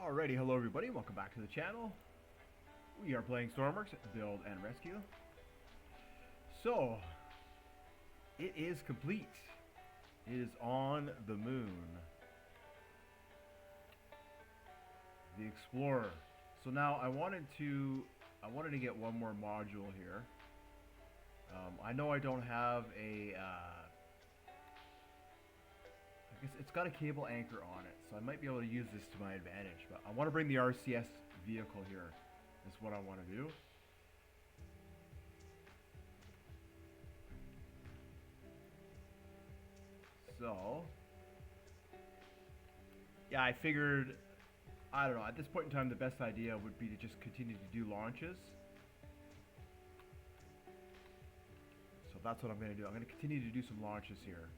Alrighty, hello everybody, welcome back to the channel. We are playing Stormworks, Build and Rescue. So, it is complete. It is on the moon. The Explorer. So now I wanted to get one more module here. I know I don't have a I guess it's got a cable anchor on it, so I might be able to use this to my advantage. But I want to bring the RCS vehicle here. Is what I want to do. So, yeah, I figured, I don't know, at this point in time, the best idea would be to just continue to do launches. So that's what I'm going to do. I'm going to continue to do some launches here.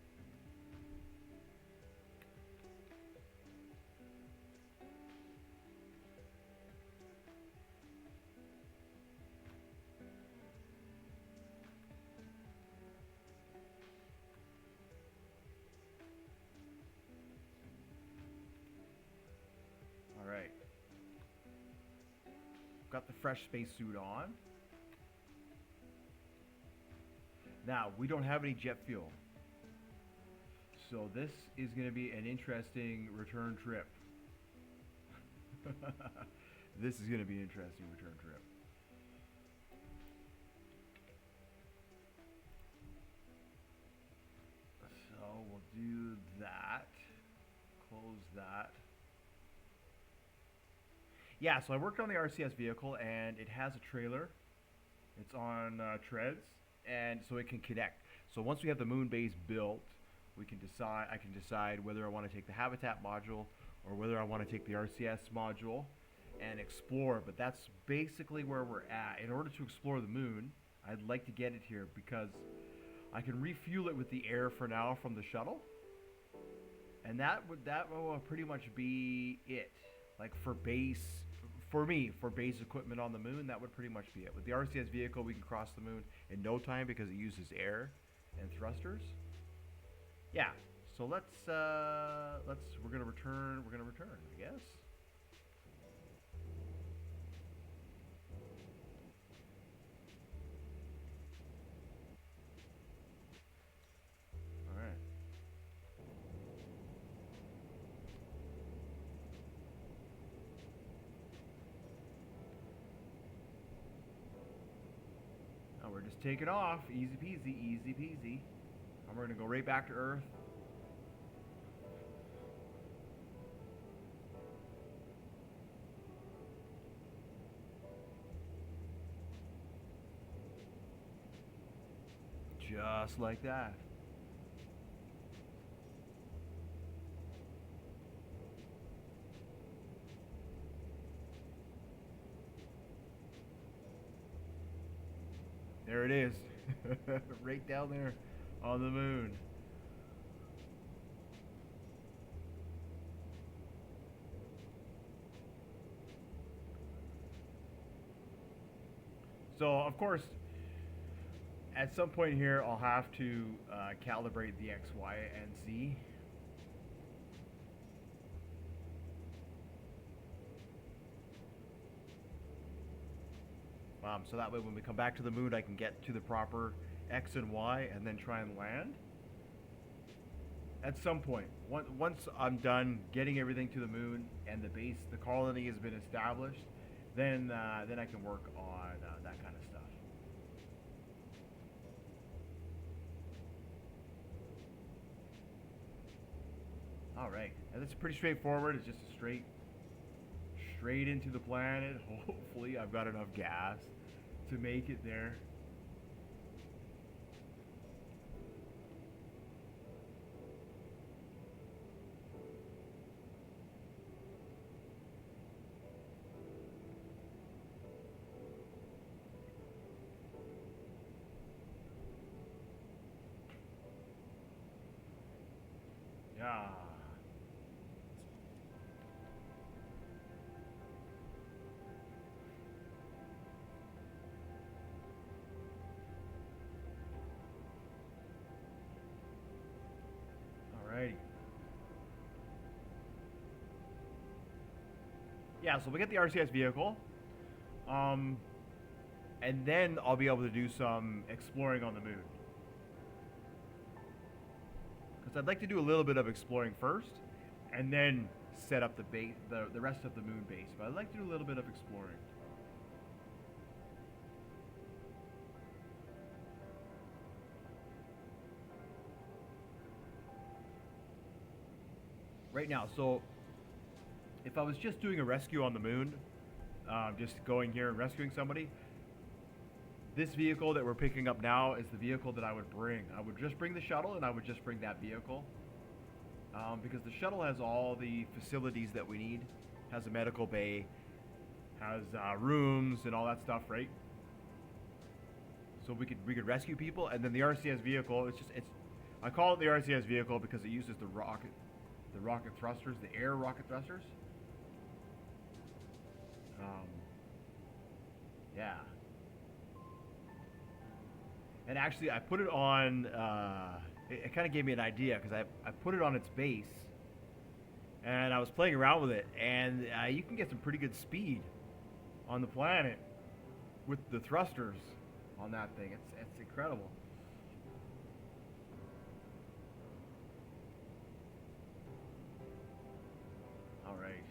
Alright. Got the fresh spacesuit on. Now, we don't have any jet fuel. So this is going to be an interesting return trip. This is going to be an interesting return trip. So we'll do that. Close that. Yeah, so I worked on the RCS vehicle and it has a trailer. It's on treads, and so it can connect. So once we have the moon base built, I can decide whether I want to take the habitat module or whether I want to take the RCS module and explore. But that's basically where we're at. In order to explore the moon, I'd like to get it here because I can refuel it with the air for now from the shuttle, and that will pretty much be it. Like for base. For me, for base equipment on the moon, that would pretty much be it. With the RCS vehicle, we can cross the moon in no time because it uses air and thrusters. Yeah. So we're gonna return, I guess. All right. We're just taking off, easy peasy, easy peasy. And we're gonna go right back to Earth. Just like that. There it is. Right down there on the moon. So, of course, at some point here, I'll have to calibrate the X, Y, and Z. So that way when we come back to the moon, I can get to the proper X and Y and then try and land. At some point, once I'm done getting everything to the moon and the colony has been established, then I can work on that kind of stuff. All right, and it's pretty straightforward. It's just a straight into the planet. Hopefully, I've got enough gas to make it there. Yeah. Alrighty. Yeah, so we get the RCS vehicle, um, and then I'll be able to do some exploring on the moon. Because I'd like to do a little bit of exploring first, and then set up the base, the rest of the moon base. But I'd like to do a little bit of exploring. Right now, so if I was just doing a rescue on the moon, just going here and rescuing somebody, this vehicle that we're picking up now is the vehicle that I would bring. I would just bring the shuttle, and I would just bring that vehicle. Because the shuttle has all the facilities that we need. Has a medical bay, has rooms and all that stuff, right? So we could rescue people, and then the RCS vehicle. It's I call it the RCS vehicle because it uses the rocket thrusters, the air rocket thrusters. Yeah. And actually, I put it on. It kind of gave me an idea because I put it on its base, and I was playing around with it, and you can get some pretty good speed on the planet with the thrusters on that thing. It's incredible. All right.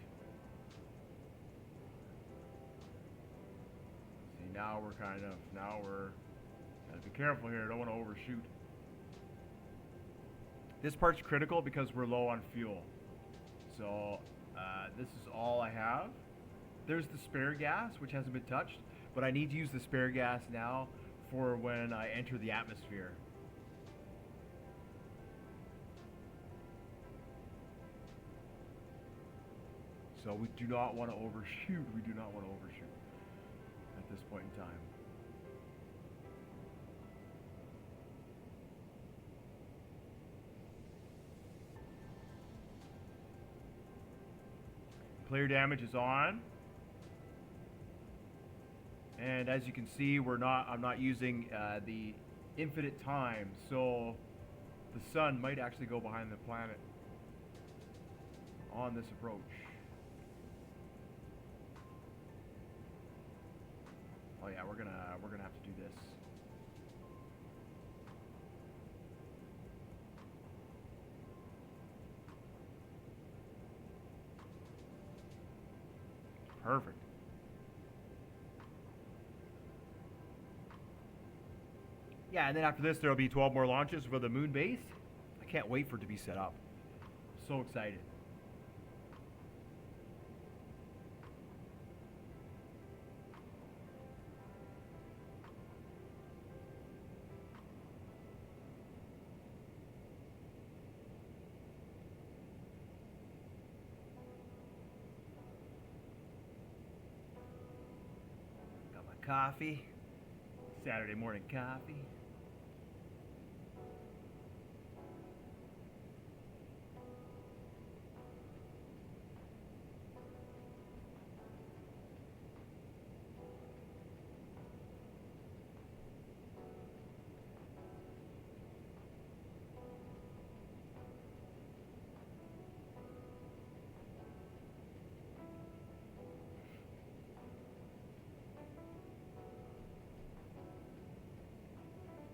See, now we're gotta be careful here. Don't want to overshoot. This part's critical because we're low on fuel. So this is all I have. There's the spare gas, which hasn't been touched, but I need to use the spare gas now for when I enter the atmosphere. So we do not want to overshoot. We do not want to overshoot at this point in time. Player damage is on. And as you can see, I'm not using the infinite time, so the sun might actually go behind the planet on this approach. Oh yeah, we're gonna have to do this. Perfect. Yeah, and then after this, there'll be 12 more launches for the moon base. I can't wait for it to be set up. So excited. Got my coffee. Saturday morning coffee.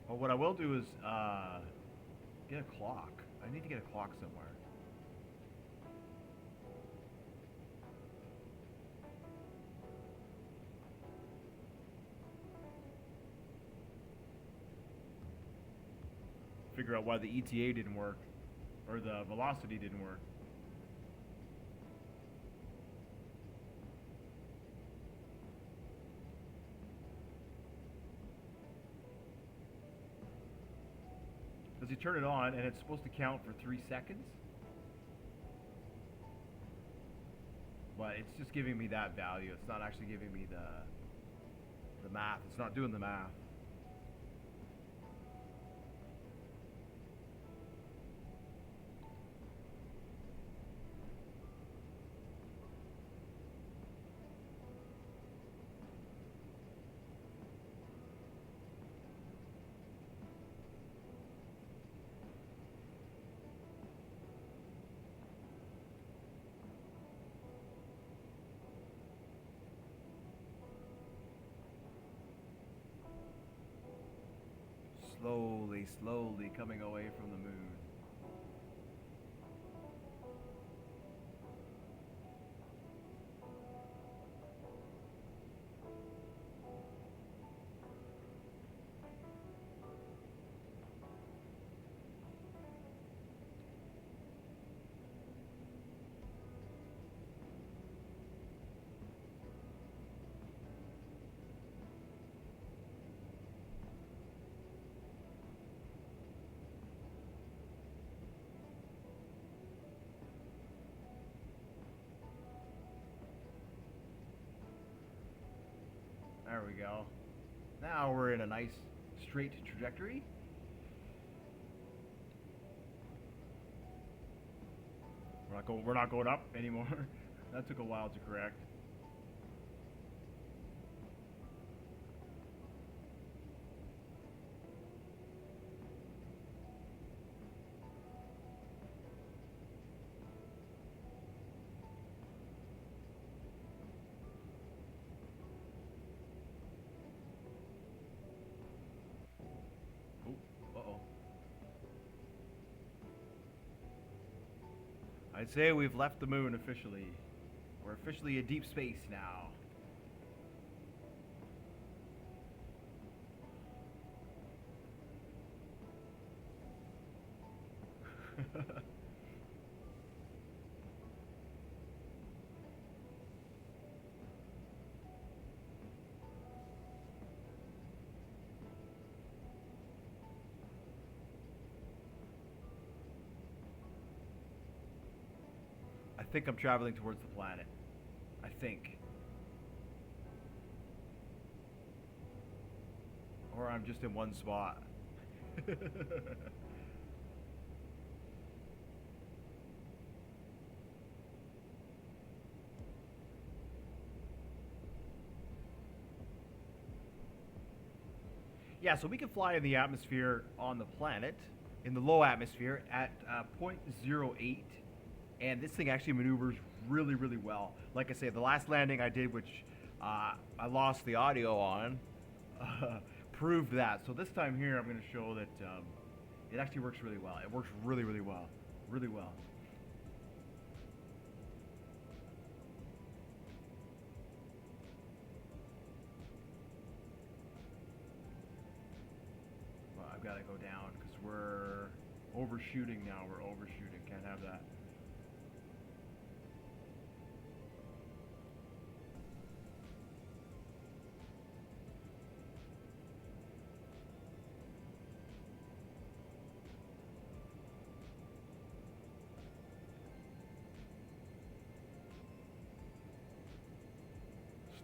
Well, what I will do is get a clock. I need to get a clock somewhere. Figure out why the ETA didn't work, or the velocity didn't work. Because you turn it on and it's supposed to count for 3 seconds. But it's just giving me that value. It's not actually giving me the math. It's not doing the math. Slowly, slowly coming away from the moon. There we go. Now we're in a nice straight trajectory. We're not going up anymore. That took a while to correct. Oh, uh-oh. I'd say we've left the moon officially. We're officially in deep space now. I think I'm traveling towards the planet. I think. Or I'm just in one spot. Yeah, so we can fly in the atmosphere on the planet, in the low atmosphere at 0.08, and this thing actually maneuvers really, really well. Like I say, the last landing I did, which I lost the audio on, proved that. So this time here, I'm going to show that it actually works really well. It works really, really well. Really well. Well, I've got to go down because we're overshooting now. We're overshooting. Can't have that.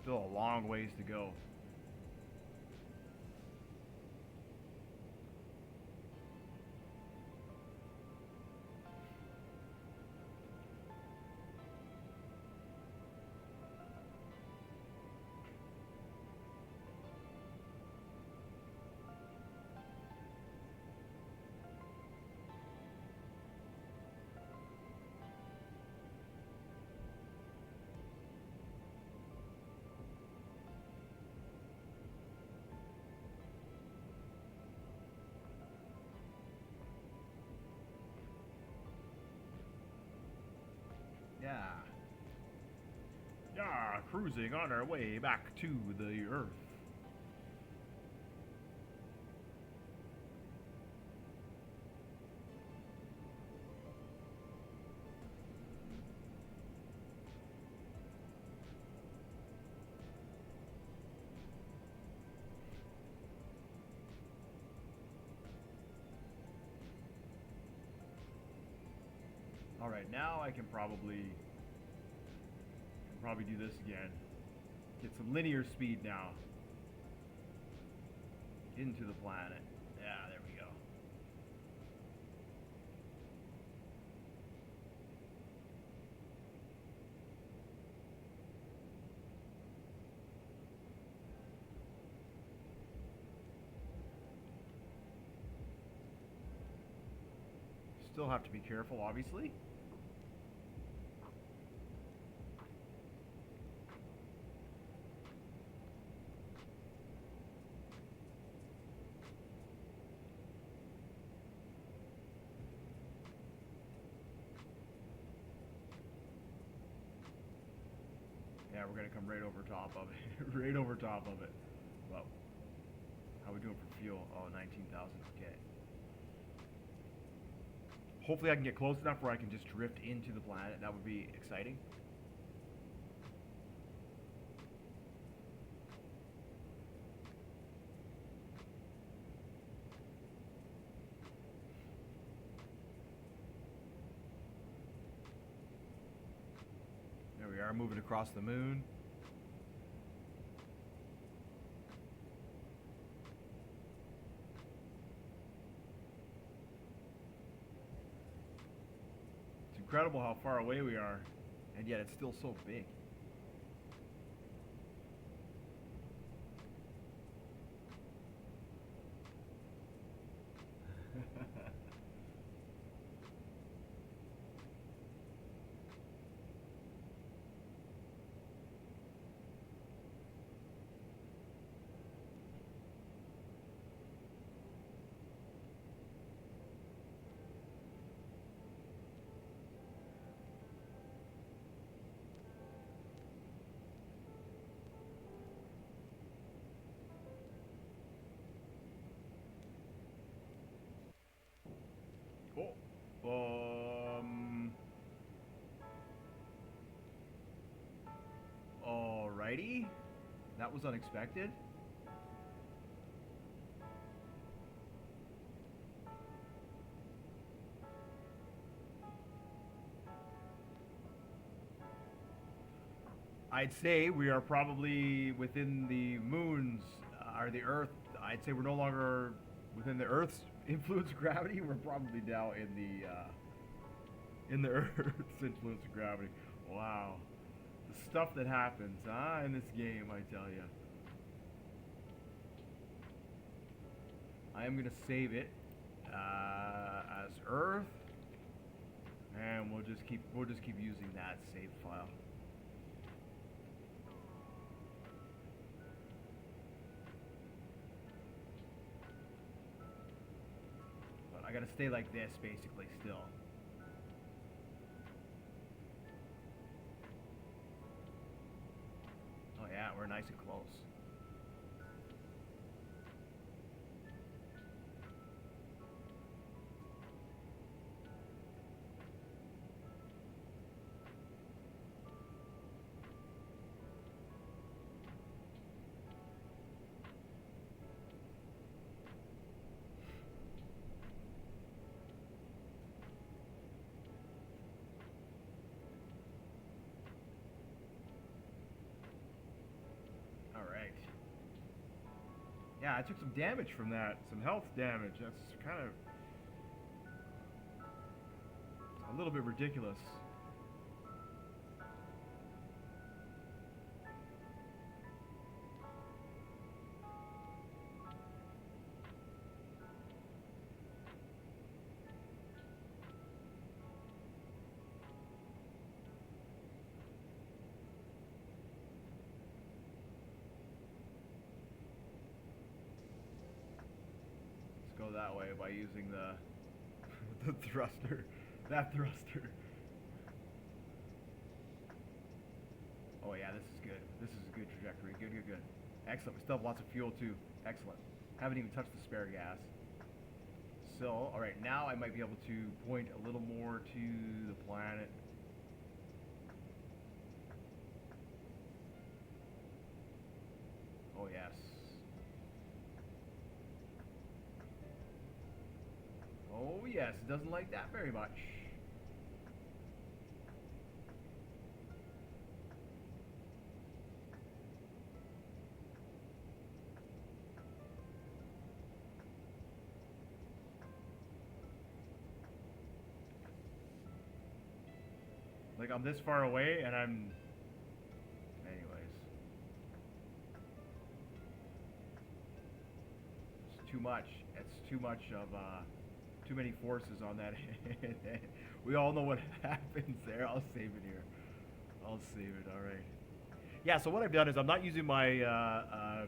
Still a long ways to go. Yeah. Yeah, cruising on our way back to the Earth. All right, now I can probably do this again. Get some linear speed now. Into the planet. Yeah, there we go. Still have to be careful, obviously. Yeah, we're gonna come right over top of it. Right over top of it. Well, how we doing for fuel? Oh, 19,000. Okay. Hopefully I can get close enough where I can just drift into the planet. That would be exciting. There we are, moving across the moon. It's incredible how far away we are, and yet it's still so big. Cool. Alrighty. That was unexpected. I'd say we are probably within the moon's, or the Earth. I'd say we're no longer within the Earth's influence of gravity. We're probably now in the Earth's influence of gravity. Wow, the stuff that happens, in this game, I tell you. I am gonna save it as Earth, and we'll just keep using that save file. I gotta stay like this, basically, still. Oh yeah, we're nice and close. Alright. Yeah, I took some damage from that. Some health damage. That's kind of a little bit ridiculous. Go that way by using the the thruster, that thruster. Oh yeah, this is good. This is a good trajectory. Good, good, good. Excellent. We still have lots of fuel too. Excellent. Haven't even touched the spare gas. So, all right, now I might be able to point a little more to the planet. Oh yes. Oh yes, it doesn't like that very much. Like I'm this far away and I'm... Anyways. It's too much. It's too much of, too many forces on that. We all know what happens there. I'll save it here. I'll save it. All right. Yeah. So what I've done is I'm not using my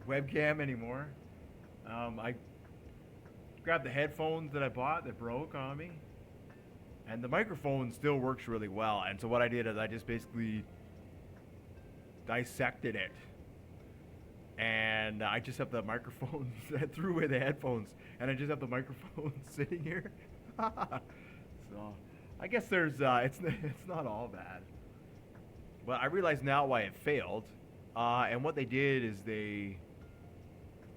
webcam anymore. I grabbed the headphones that I bought that broke on me, and the microphone still works really well. And so what I did is I just basically dissected it. And I just have the microphone. I threw away the headphones, and I just have the microphone sitting here. So I guess there's it's not all bad. But I realize now why it failed. And what they did is they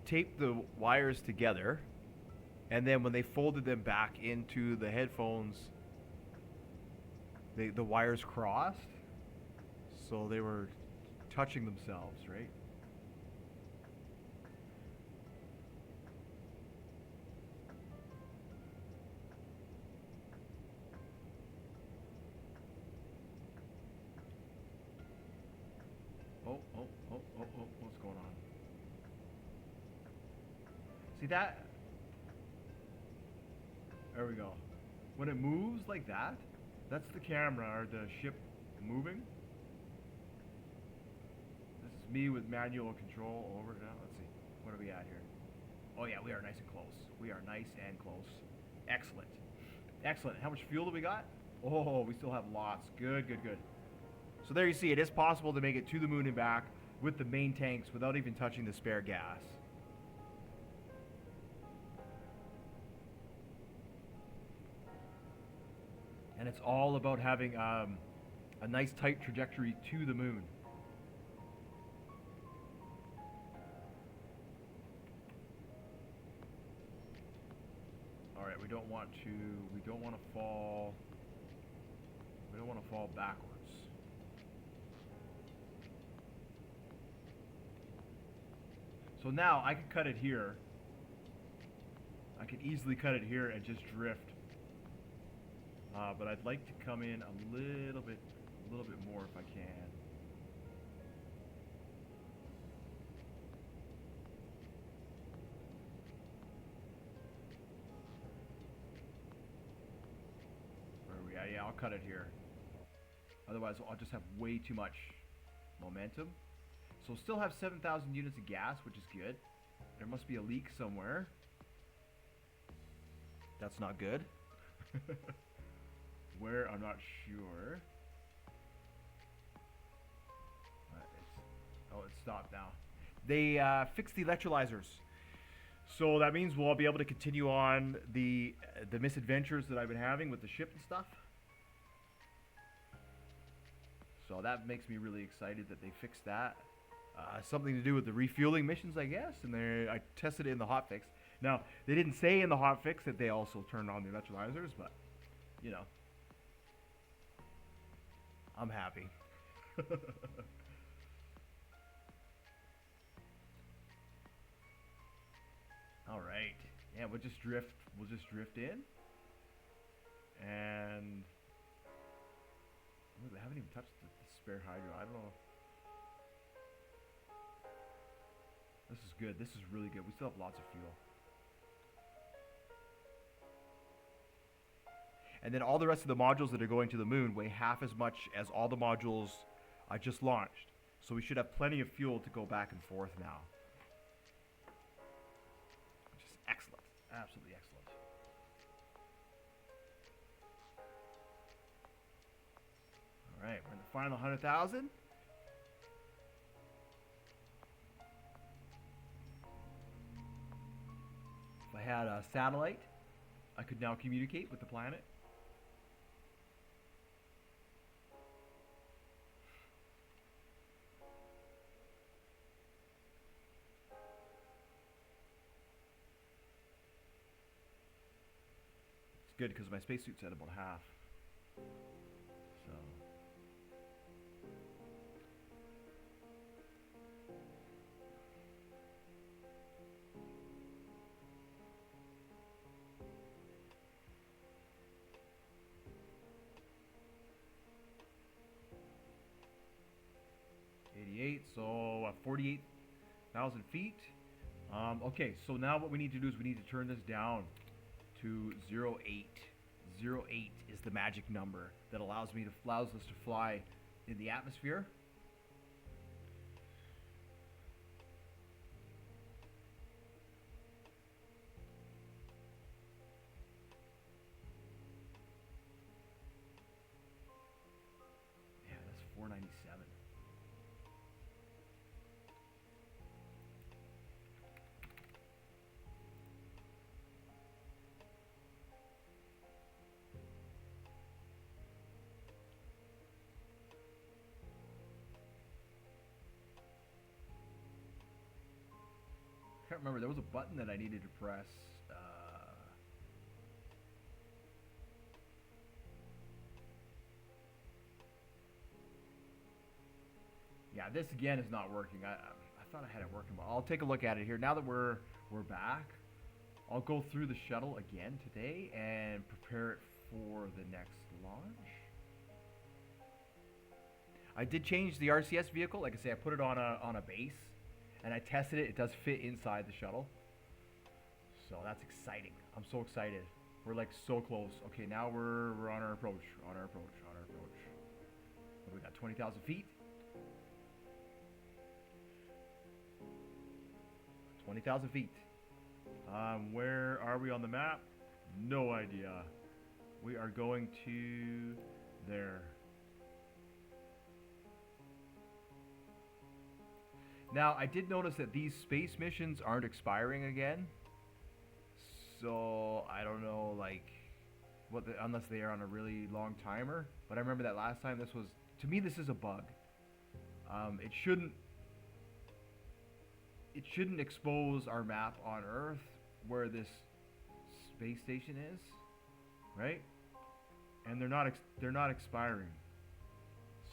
taped the wires together, and then when they folded them back into the headphones, the wires crossed, so they were touching themselves, right? What's going on? See that? There we go. When it moves like that, that's the camera or the ship moving. This is me with manual control over now. Let's see. What are we at here? Oh yeah, we are nice and close. We are nice and close. Excellent. Excellent. How much fuel do we got? Oh, we still have lots. Good. So there you see, it is possible to make it to the moon and back with the main tanks without even touching the spare gas. And it's all about having a nice tight trajectory to the moon. All right, we don't want to fall backwards. So now I can cut it here. I can easily cut it here and just drift. But I'd like to come in a little bit more if I can. Where are we at? Yeah, I'll cut it here. Otherwise, I'll just have way too much momentum. So we'll still have 7,000 units of gas, which is good. There must be a leak somewhere. That's not good. Where? I'm not sure. It stopped now. They fixed the electrolyzers. So that means we'll be able to continue on the misadventures that I've been having with the ship and stuff. So that makes me really excited that they fixed that. Something to do with the refueling missions, I guess. And I tested it in the hotfix. Now, they didn't say in the hotfix that they also turned on the electrolyzers, but, you know. I'm happy. All right. Yeah, we'll just drift in. And we haven't even touched the spare hydro. I don't know. This is good. This is really good. We still have lots of fuel. And then all the rest of the modules that are going to the moon weigh half as much as all the modules I just launched. So we should have plenty of fuel to go back and forth now. Which is excellent. Absolutely excellent. All right, we're in the final 100,000. If I had a satellite, I could now communicate with the planet. It's good because my spacesuit's at about half. So. So 48,000 feet. Okay, so now what we need to do is we need to turn this down to 0.8. 0.8 is the magic number that allows us to fly in the atmosphere. Yeah, that's 497. Can't remember. There was a button that I needed to press. Yeah, this again is not working. I thought I had it working, but I'll take a look at it here. Now that we're back, I'll go through the shuttle again today and prepare it for the next launch. I did change the RCS vehicle. Like I say, I put it on a base, and I tested it. It does fit inside the shuttle, so that's exciting. I'm so excited. We're like so close. Okay, now we're on our approach. On our approach. What do we got? 20,000 feet. 20,000 feet. Where are we on the map? No idea. We are going to there. Now, I did notice that these space missions aren't expiring again. So, I don't know, like, unless they are on a really long timer. But I remember that last time this was, to me, this is a bug. It shouldn't expose our map on Earth where this space station is, right? And they're not expiring.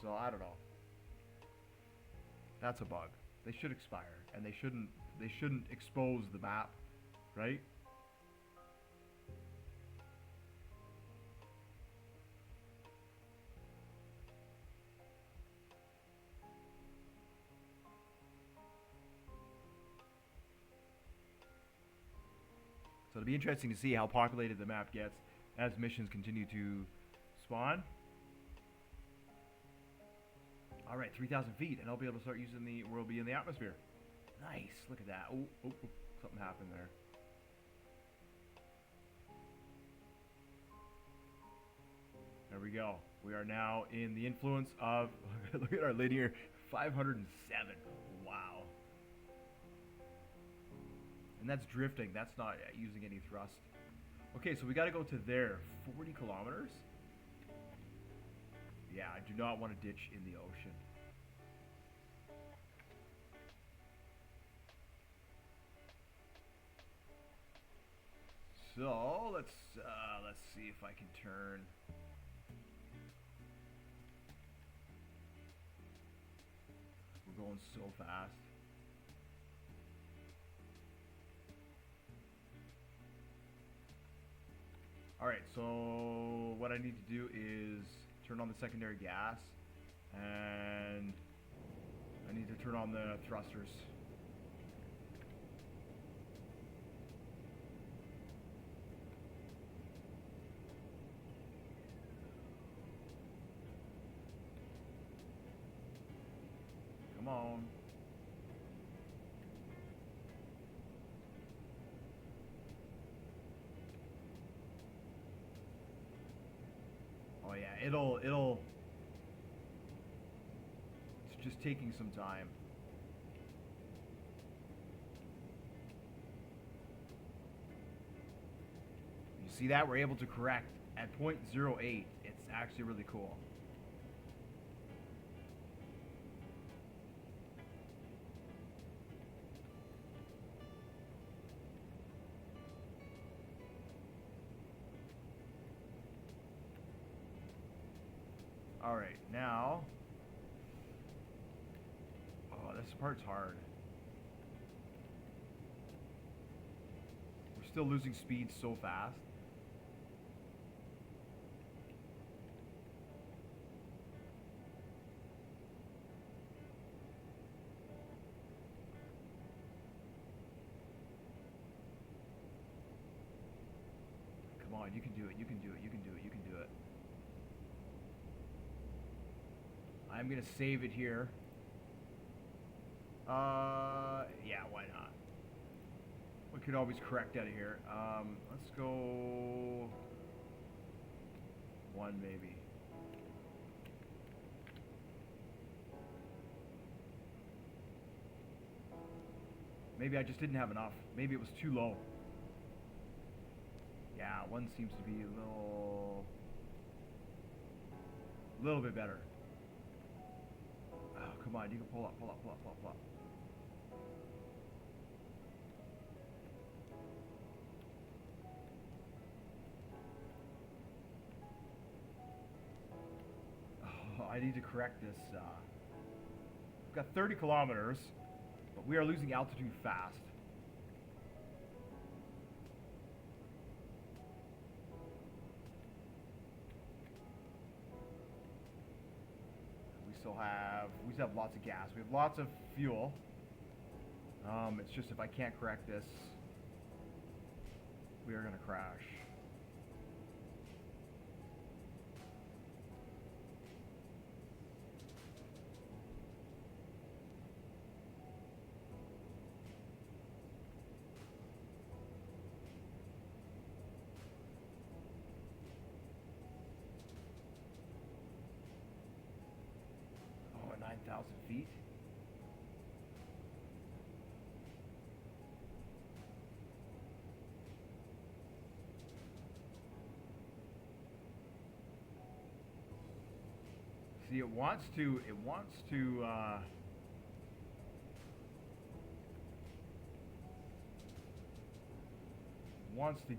So, I don't know. That's a bug. They should expire, and they shouldn't expose the map, right? So it'll be interesting to see how populated the map gets as missions continue to spawn. All right, 3,000 feet, and I'll be able to start using we'll be in the atmosphere. Nice, look at that. Oh, something happened there. There we go. We are now in the influence of, look at our linear, 507. Wow. And that's drifting. That's not using any thrust. Okay, so we got to go to there. 40 kilometers. Yeah, I do not want to ditch in the ocean. So let's see if I can turn. We're going so fast. All right, so what I need to do is turn on the secondary gas, and I need to turn on the thrusters. Come on. Oh yeah, it'll it's just taking some time. You see that? We're able to correct at 0.08. It's actually really cool. Alright, now... Oh, this part's hard. We're still losing speed so fast. Come on, you can do it, you can do it, you can do it, you can do it. I'm gonna save it here. Yeah, why not? We could always correct out of here. Let's go 1 maybe. Maybe I just didn't have enough. Maybe it was too low. Yeah, 1 seems to be a little bit better. Oh, come on, you can pull up, pull up, pull up, pull up, pull up. I need to correct this. We've got 30 kilometers, but we are losing altitude fast. We still have lots of gas. We have lots of fuel. It's just if I can't correct this, we are going to crash. Oh, 9,000 feet. See, it wants to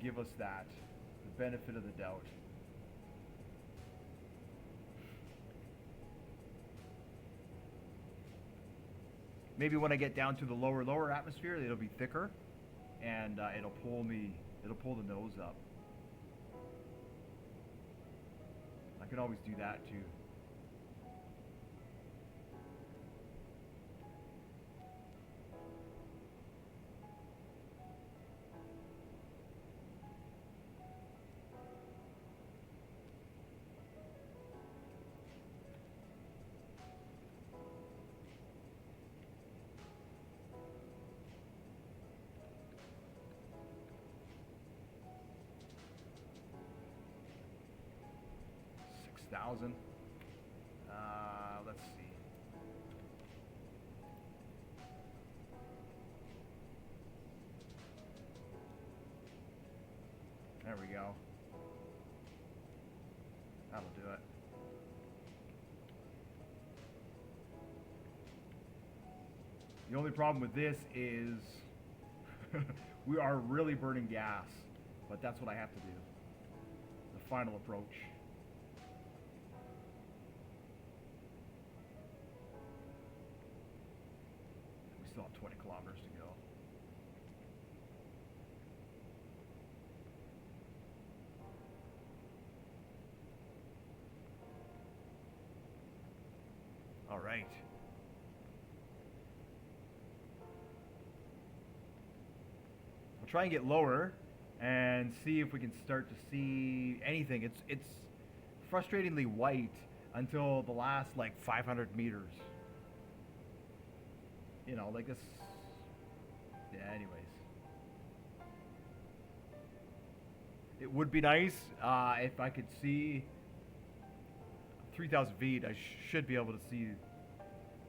give us that, the benefit of the doubt. Maybe when I get down to the lower atmosphere, it'll be thicker, and it'll pull the nose up. I can always do that too. Thousand. Let's see. There we go. That'll do it. The only problem with this is we are really burning gas, but that's what I have to do. The final approach. Still have 20 kilometers to go. All right. We'll try and get lower and see if we can start to see anything. It's frustratingly white until the last like 500 meters. You know, like this. Yeah, anyways. It would be nice if I could see 3,000 feet. I should be able to see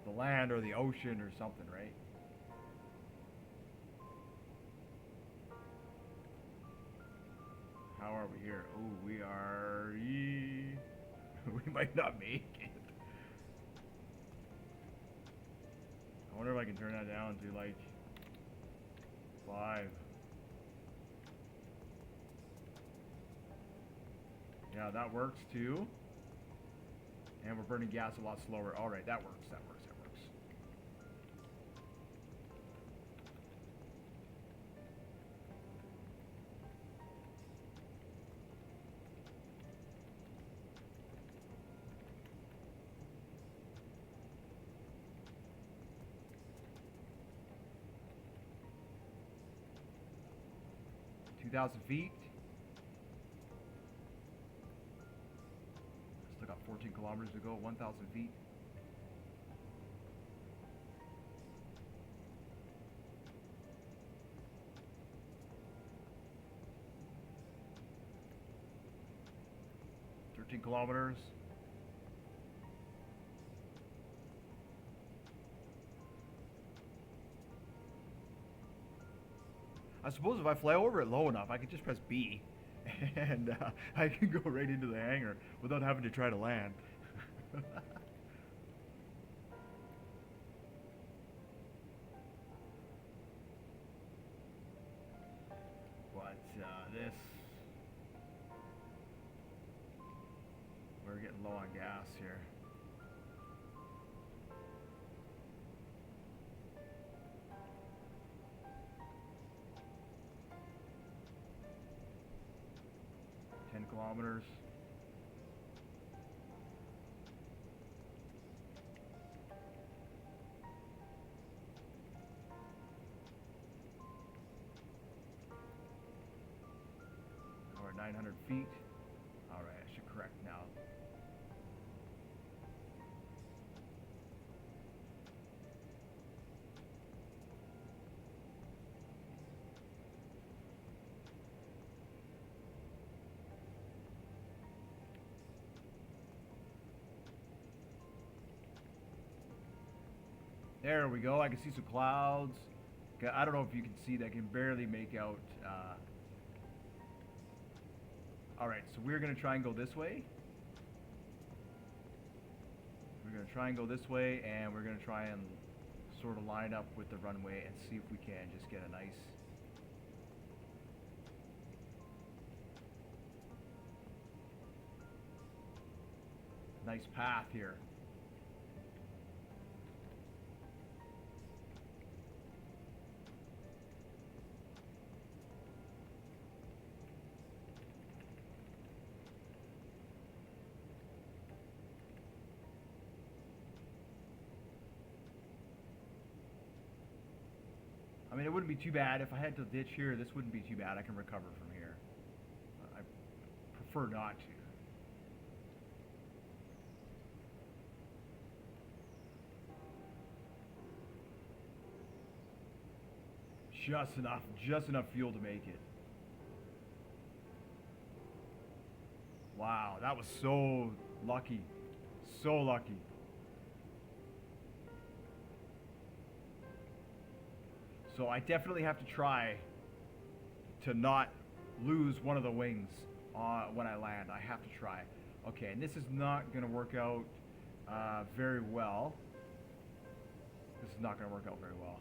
the land or the ocean or something, right? How are we here? Oh, we are... we might not make it. I wonder if I can turn that down to like 5. Yeah, that works too. And we're burning gas a lot slower. All right, that works. That works. That works. $2,000 feet. Still got 14 kilometers to go. 1,000 feet. Kilometers. I suppose if I fly over it low enough, I could just press B, and I can go right into the hangar without having to try to land. But this, we're getting low on gas here. kilometers. We're at 900 feet. All right, I should correct now. There we go. I can see some clouds. I don't know if you can see that. I can barely make out. All right, so we're going to try and go this way. We're going to try and go this way, and we're going to try and sort of line up with the runway and see if we can just get a nice path here. I mean, it wouldn't be too bad. If I had to ditch here, this wouldn't be too bad. I can recover from here. I prefer not to. Just enough fuel to make it. Wow, that was so lucky. So lucky. So I definitely have to try to not lose one of the wings when I land. I have to try. Okay, and this is not going to work out very well. This is not going to work out very well.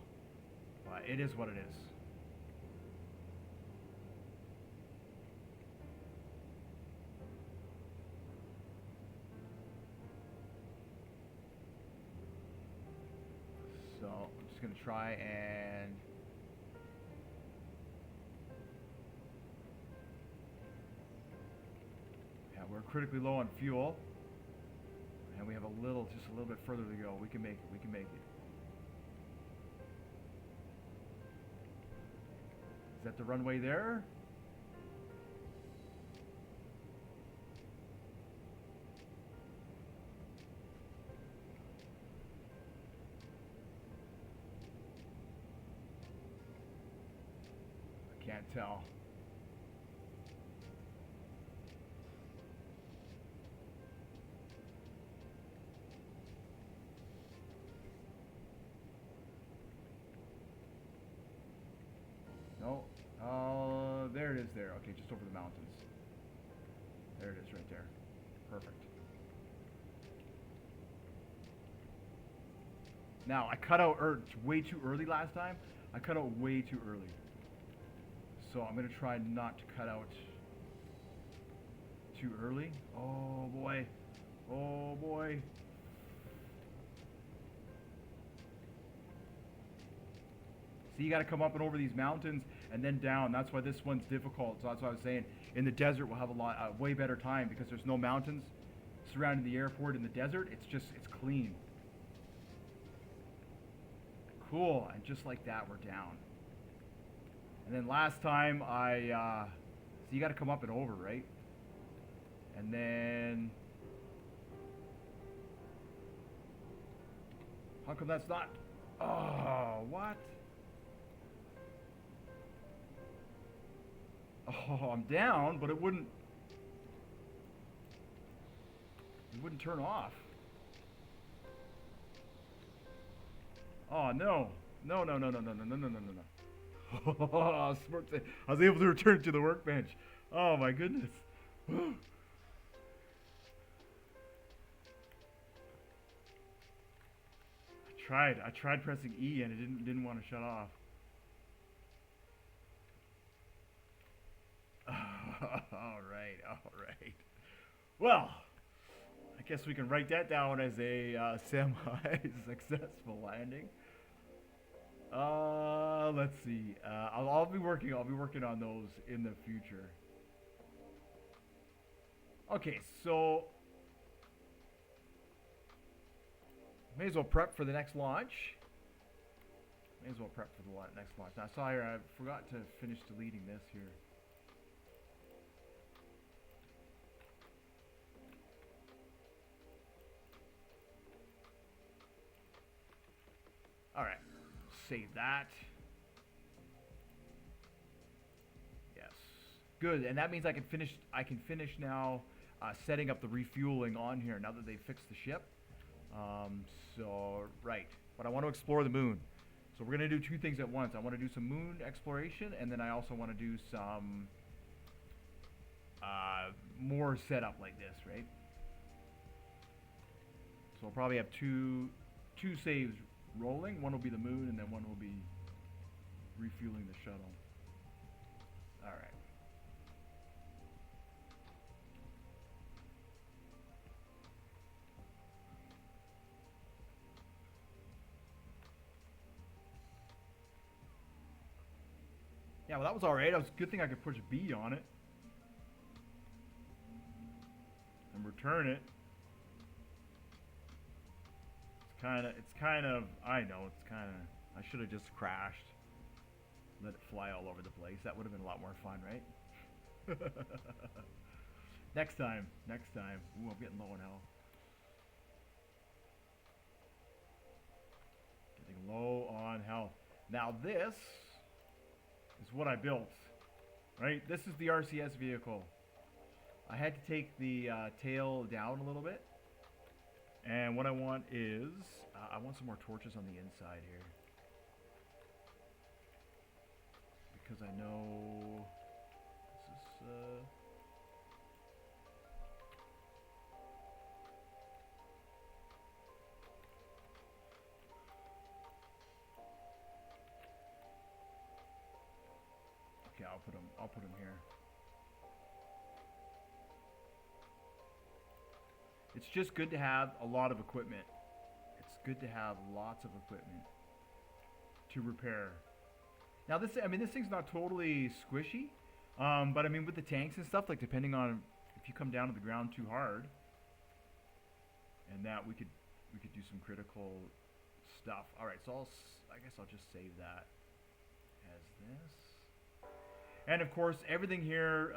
But it is what it is. So I'm just going to try and... Yeah, we're critically low on fuel. And we have just a little bit further to go. We can make it. We can make it. Is that the runway there? I can't tell. No. There it is there. Okay, just over the mountains. There it is right there. Perfect. Now, I cut out way too early last time. I cut out way too early. So I'm going to try not to cut out too early. Oh, boy. Oh, boy. So you got to come up and over these mountains and then down. That's why this one's difficult. So that's what I was saying. In the desert, we'll have a way better time because there's no mountains surrounding the airport. In the desert, it's clean. Cool. And just like that, we're down. And then last time so you got to come up and over, right? And then, how come that's not? Oh, what? Oh, I'm down, but it wouldn't turn off. Oh, no. No. I was able to return to the workbench. Oh, my goodness. I tried pressing E and it didn't want to shut off. All right. Well, I guess we can write that down as a semi-successful landing. Let's see. I'll be working on those in the future. Okay, so may as well prep for the next launch. May as well prep for the next launch. Now, I saw here, I forgot to finish deleting this here. All right, save that. Yes, good. And that means I can finish. I can finish now, setting up the refueling on here now that they fixed the ship. So right, but I want to explore the moon. So we're gonna do two things at once. I want to do some moon exploration, and then I also want to do some more setup like this, right? So I'll probably have two saves rolling. One will be the moon, and then one will be refueling the shuttle. All right. Yeah, well, that was all right. It was a good thing I could push B on it and return it. It's kind of, I know, it's kind of, I should have just crashed. Let it fly all over the place. That would have been a lot more fun, right? Next time. Ooh, I'm getting low on health. Getting low on health. Now this is what I built, right? This is the RCS vehicle. I had to take the tail down a little bit. And what I want is, I want some more torches on the inside here. Because I know this is, okay, I'll put them here. It's just good to have a lot of equipment. It's good to have lots of equipment to repair. Now this, I mean, this thing's not totally squishy, but I mean, with the tanks and stuff, like depending on if you come down to the ground too hard, and that we could do some critical stuff. All right, so I guess I'll just save that as this. And of course, everything here.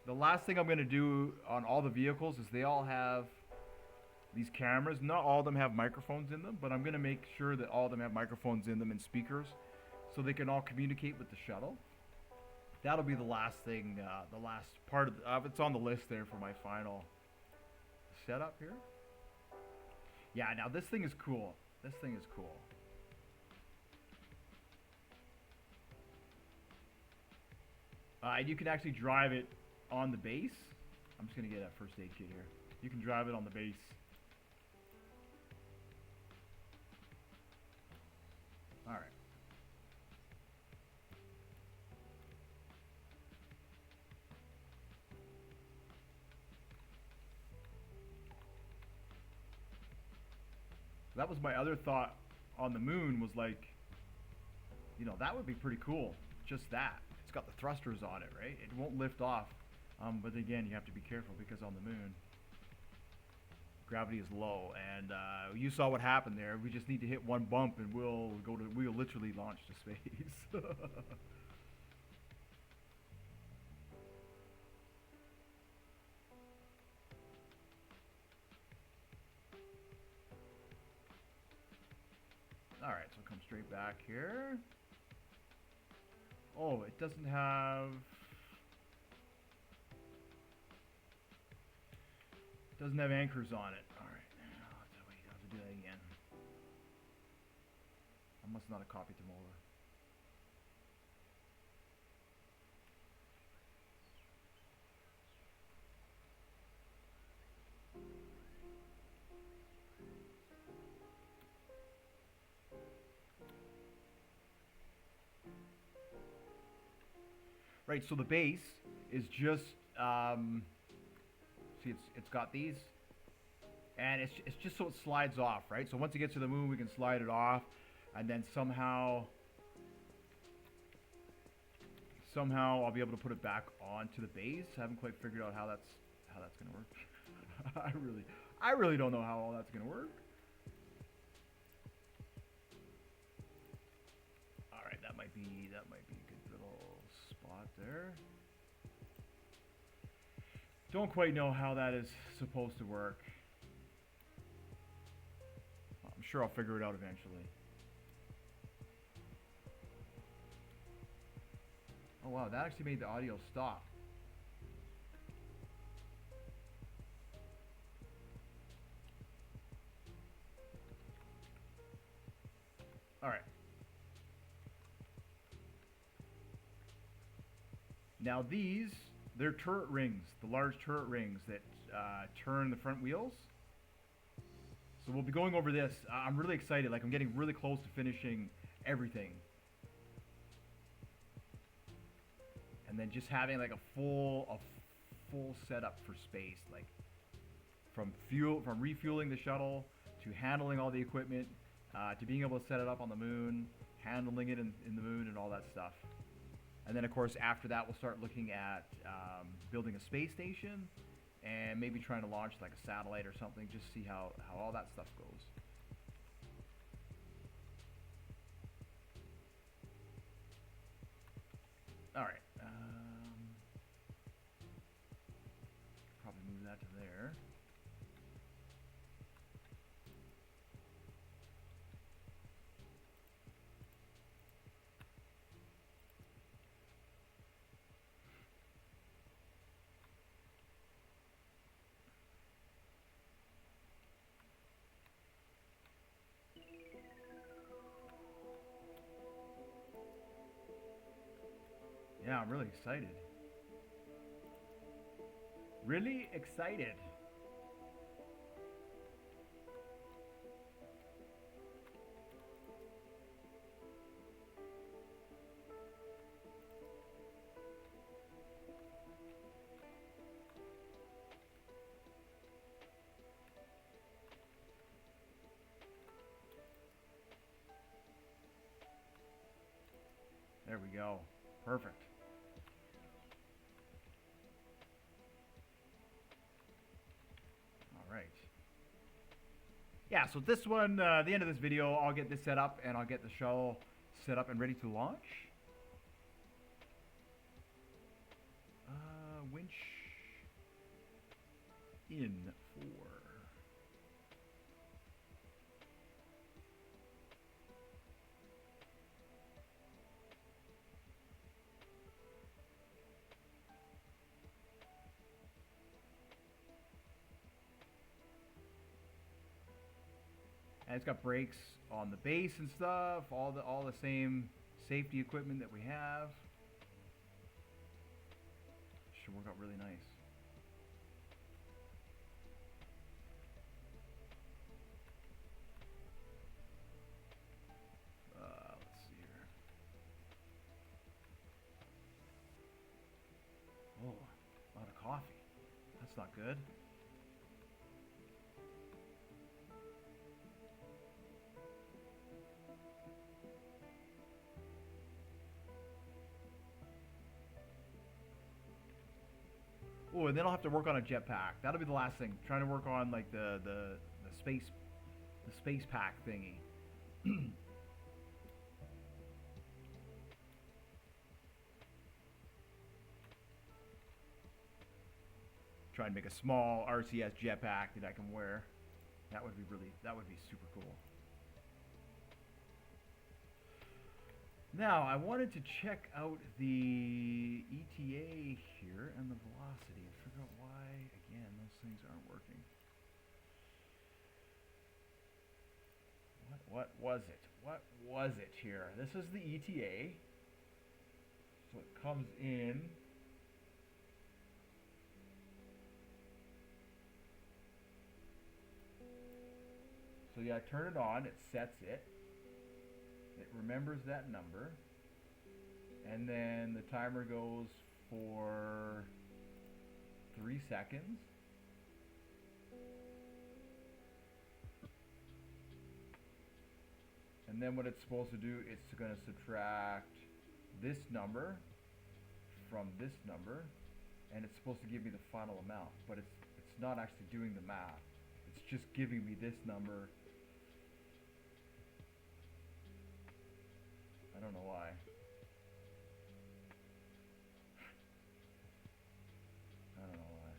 The last thing I'm going to do on all the vehicles is they all have these cameras. Not all of them have microphones in them, but I'm going to make sure that all of them have microphones in them and speakers so they can all communicate with the shuttle. That'll be the last thing, the last part of it's on the list there for my final setup here. Yeah, now this thing is cool. This thing is cool. You can actually drive it on the base. I'm just going to get a first aid kit here. You can drive it on the base. All right. That was my other thought on the moon, was like, you know, that would be pretty cool. Just that. It's got the thrusters on it, right? It won't lift off. But again, you have to be careful because on the moon, gravity is low, and you saw what happened there. We just need to hit one bump, and we'll literally launch to space. All right, so come straight back here. Oh, it doesn't have. Doesn't have anchors on it. Alright, I'll have to do that again. I must not have copied them over. Right, so the base is just see, it's got these, and it's just so it slides off, right? So once it gets to the moon, we can slide it off, and then somehow I'll be able to put it back onto the base. I haven't quite figured out how how that's gonna work. I really don't know how all that's gonna work. All right, that might be a good little spot there. Don't quite know how that is supposed to work. I'm sure I'll figure it out eventually. Oh wow, that actually made the audio stop. Alright. Now these, they're turret rings, the large turret rings that turn the front wheels. So we'll be going over this. I'm really excited, like I'm getting really close to finishing everything. And then just having like a full setup for space, like from refueling the shuttle to handling all the equipment, to being able to set it up on the moon, handling it in the moon and all that stuff. And then of course after that we'll start looking at building a space station and maybe trying to launch like a satellite or something, just see how all that stuff goes. Alright. Probably move that to there. Yeah, I'm really excited. Really excited. There we go. Perfect. Alright. Yeah, so this one, the end of this video, I'll get this set up and I'll get the shuttle set up and ready to launch. Winch in 4. And it's got brakes on the base and stuff, all the same safety equipment that we have. Should work out really nice. Let's see here. Oh, a lot of coffee. That's not good. Oh, and then I'll have to work on a jetpack. That'll be the last thing. Trying to work on like the space pack thingy. Try and make a small RCS jetpack that I can wear. That would be super cool. Now, I wanted to check out the ETA here and the velocity and figure out why, again, those things aren't working. What was it? What was it here? This is the ETA. So it comes in. So yeah, I turn it on, it sets it. It remembers that number, and then the timer goes for 3 seconds. And then what it's supposed to do, it's going to subtract this number from this number, and it's supposed to give me the final amount, but it's not actually doing the math. It's just giving me this number. I don't know why. I don't know why.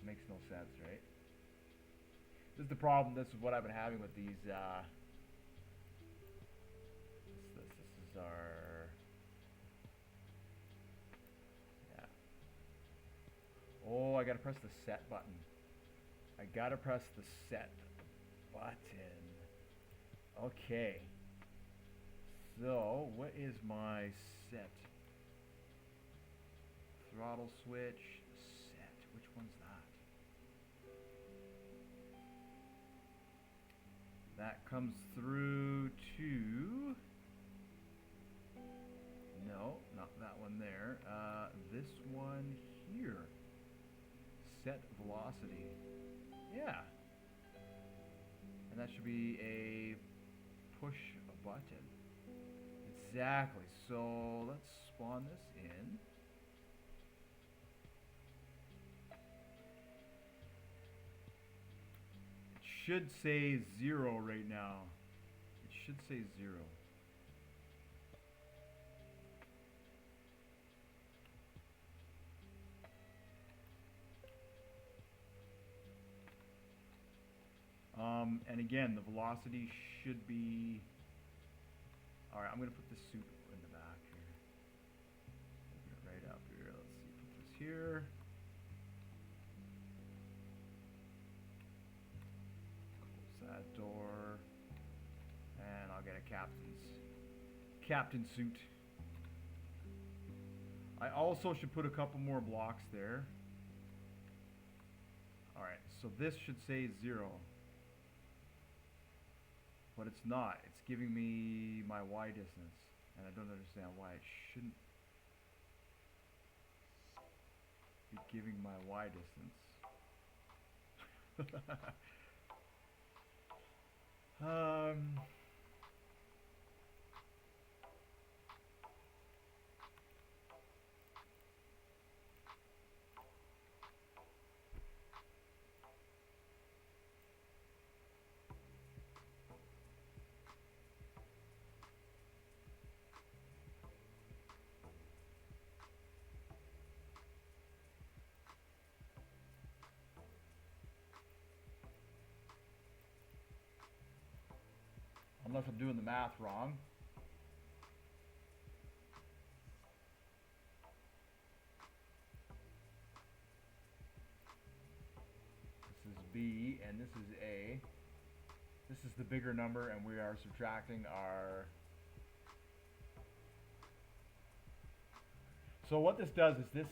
Makes no sense, right? This is the problem. This is what I've been having with these. This is our. Yeah. Oh, I gotta press the set button. I gotta press the set button. Okay. So, what is my set? Throttle switch, set. Which one's that? That comes through to... No, not that one there. This one here. Set velocity. Yeah. And that should be a push a button. Exactly. So let's spawn this in. It should say 0 right now. It should say 0. And again, the velocity should be... Alright, I'm going to put this suit in the back here. Open it right up here. Let's see, put this here. Close that door. And I'll get a captain suit. I also should put a couple more blocks there. Alright, so this should say 0. But it's not. It's giving me my Y distance. And I don't understand why it shouldn't be giving my Y distance. Unless I'm doing the math wrong. This is B and this is A. This is the bigger number and we are subtracting our... So what this does is this,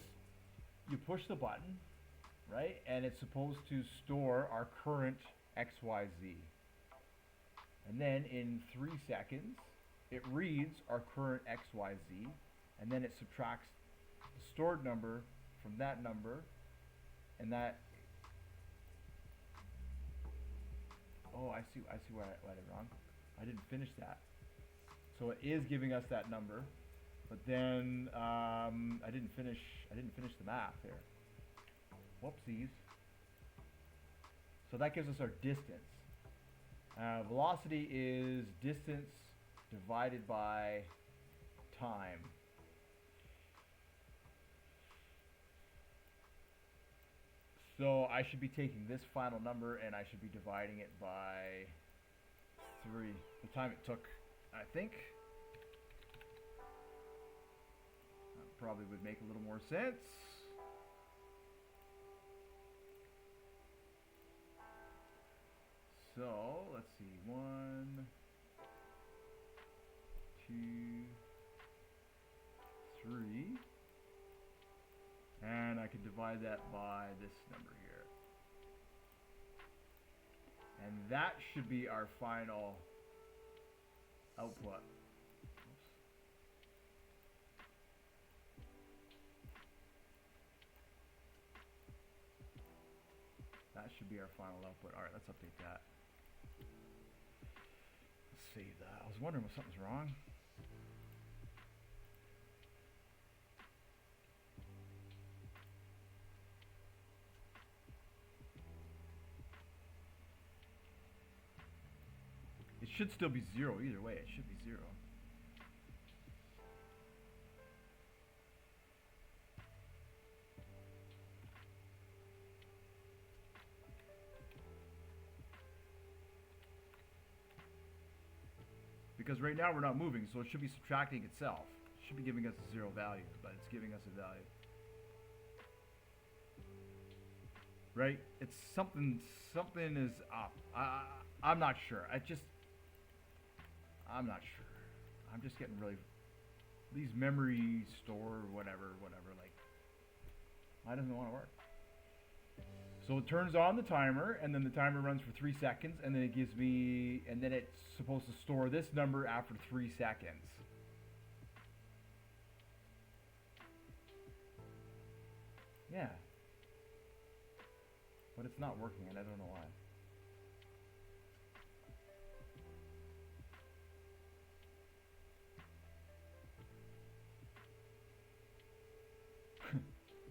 you push the button, right? And it's supposed to store our current XYZ. And then in 3 seconds, it reads our current XYZ, and then it subtracts the stored number from that number, and that... Oh, I see why I did wrong. I didn't finish that. So it is giving us that number, but then I didn't finish the math there. Whoopsies. So that gives us our distance. Velocity is distance divided by time. So I should be taking this final number and I should be dividing it by 3. The time it took, I think. That probably would make a little more sense. So, let's see, 1, 2, 3, and I can divide that by this number here. And that should be our final output. Oops. That should be our final output. Alright, let's update that. Save that. I was wondering if something's wrong. It should still be 0 either way. It should be 0. Because right now we're not moving, so it should be subtracting itself. It should be giving us a 0 value, but it's giving us a value. Right? It's something is up. I'm not sure. I'm not sure. I'm just getting really, these memory store, whatever, like, why doesn't it want to work? So it turns on the timer, and then the timer runs for 3 seconds, and then it gives me, and then it's supposed to store this number after 3 seconds. Yeah. But it's not working, and I don't know why.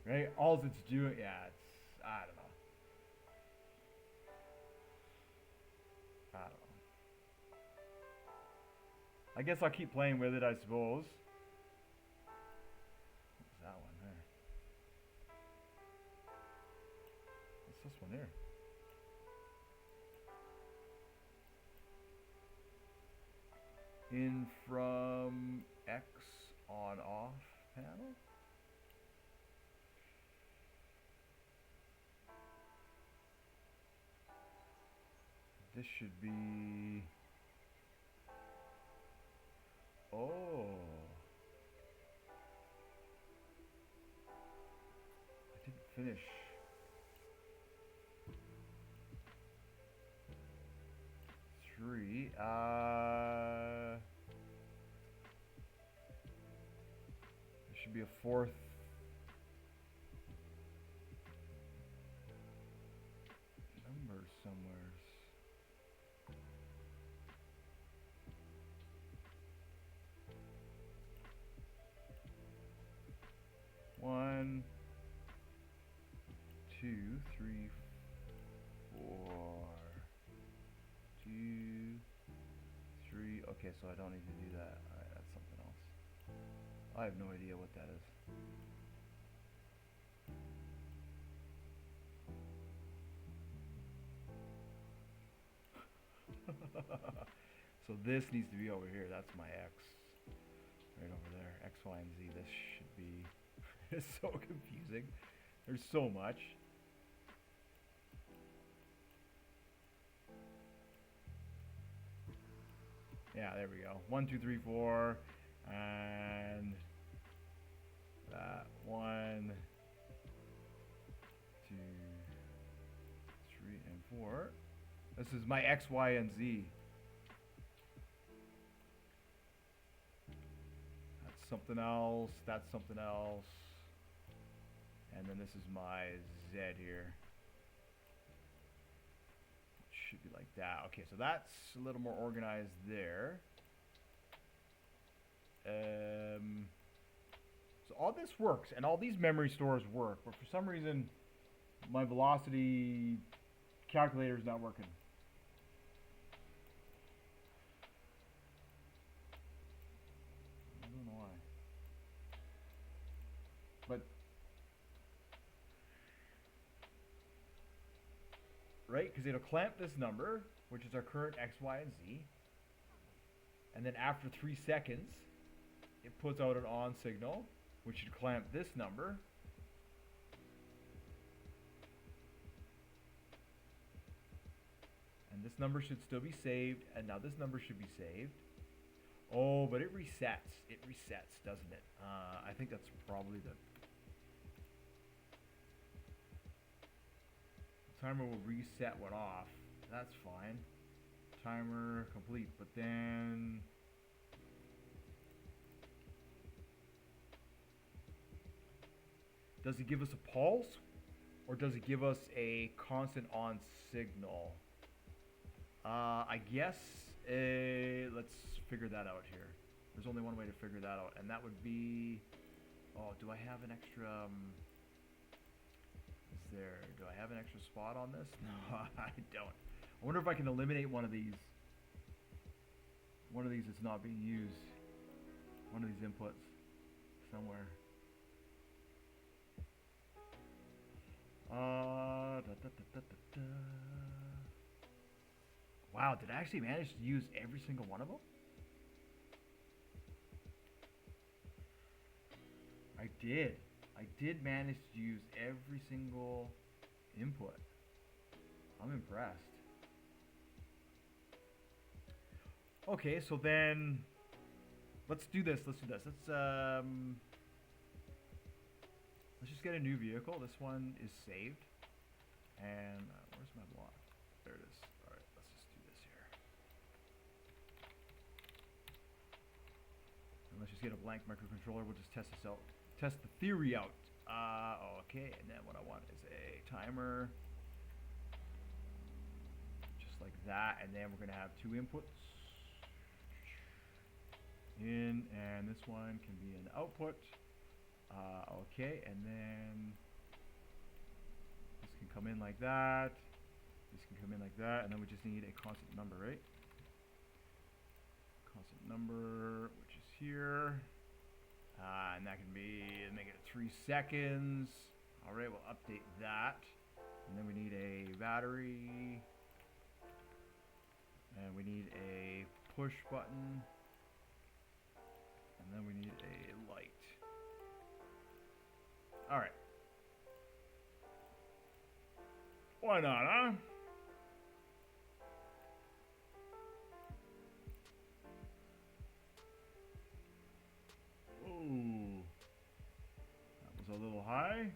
Right? All it's doing, yeah, it's, I don't know. I guess I'll keep playing with it, I suppose. What's that one there? What's this one here? In from X on off panel? This should be... Oh. I didn't finish. Three. There should be a fourth. Number somewhere. One, two, three, four, 2, 3. Okay, so I don't need to do that. Alright, that's something else. I have no idea what that is. So this needs to be over here. That's my X. Right over there. X, Y, and Z. This should be... It's so confusing. There's so much. Yeah, there we go. 1, 2, 3, 4, and that 1, 2, 3, and 4. This is my X, Y, and Z. That's something else. That's something else. And then this is my Z here. Should be like that. Okay, so that's a little more organized there. So all this works, and all these memory stores work, but for some reason, my velocity calculator is not working. I don't know why. But right, because it'll clamp this number, which is our current X, Y, and Z, and then after 3 seconds, it puts out an on signal, which should clamp this number. And this number should still be saved, and now this number should be saved. Oh, but it resets. It resets, doesn't it? I think that's probably the... Timer will reset what off. That's fine. Timer complete, but then... Does it give us a pulse? Or does it give us a constant on signal? I guess, let's figure that out here. There's only one way to figure that out, and that would be... Oh, do I have an extra... do I have an extra spot on this? No, I don't. I wonder if I can eliminate one of these. one of these is not being used. One of these inputs somewhere. Wow, did I actually manage to use every single one of them? I did. I did manage to use every single input. I'm impressed. Okay, so then let's do this. Let's just get a new vehicle. This one is saved. And where's my block? There it is. All right, let's just do this here. And let's just get a blank microcontroller. We'll just test this out. Test the theory out. Okay, and then what I want is a timer. Just like that. And then we're going to have two inputs. In, and this one can be an output. Okay, and then this can come in like that. This can come in like that, and then we just need a constant number, right? Constant number, which is here. And that can be, make it 3 seconds. All right, we'll update that. And then we need a battery. And we need a push button. And then we need a light. All right. Why not, huh? Ooh. That was a little high.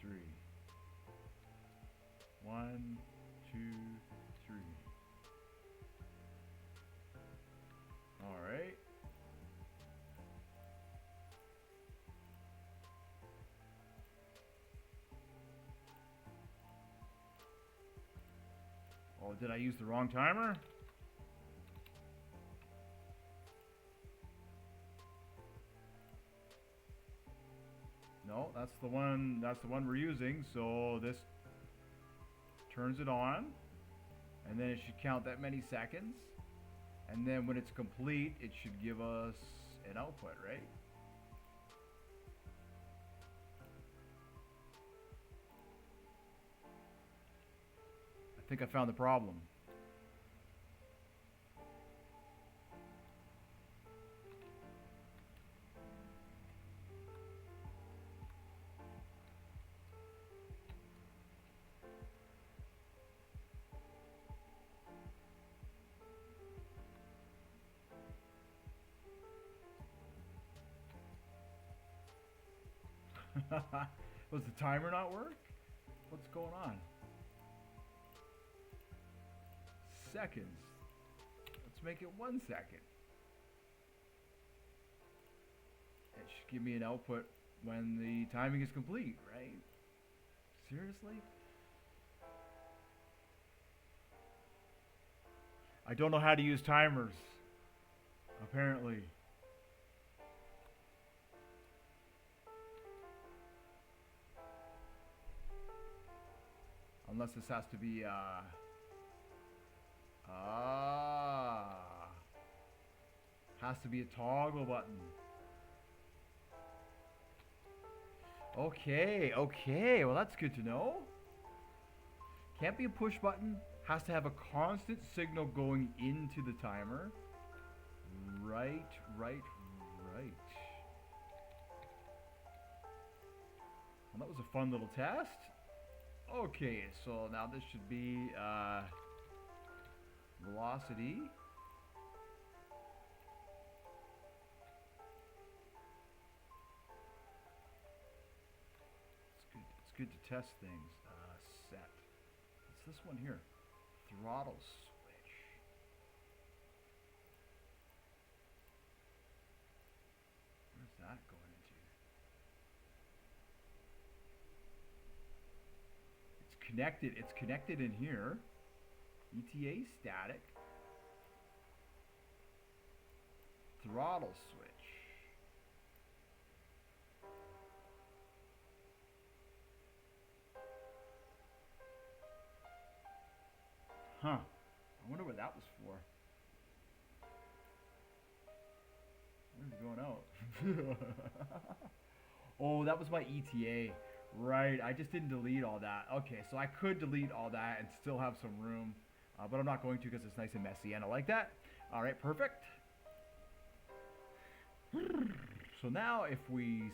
Three. 1, 2, 3. All right. Oh, did I use the wrong timer? No, that's the one we're using. So this turns it on, and then it should count that many seconds, and then when it's complete it should give us an output, right? I think I found the problem. Was the timer not work? What's going on? Seconds. Let's make it 1 second. It should give me an output when the timing is complete, right? Seriously? I don't know how to use timers, apparently. Unless this has to be, has to be a toggle button. Okay, okay, well that's good to know. Can't be a push button. Has to have a constant signal going into the timer. Right. Well, that was a fun little test. Okay, so now this should be velocity. It's good to test things. Set. It's this one here. Throttle switch. Where's that going into? It's connected. It's connected in here. ETA static. Throttle switch. Huh. I wonder what that was for. Where's it going out? Oh, that was my ETA. Right, I just didn't delete all that. Okay, so I could delete all that and still have some room. But I'm not going to because it's nice and messy and I like that. Alright, perfect. So now if we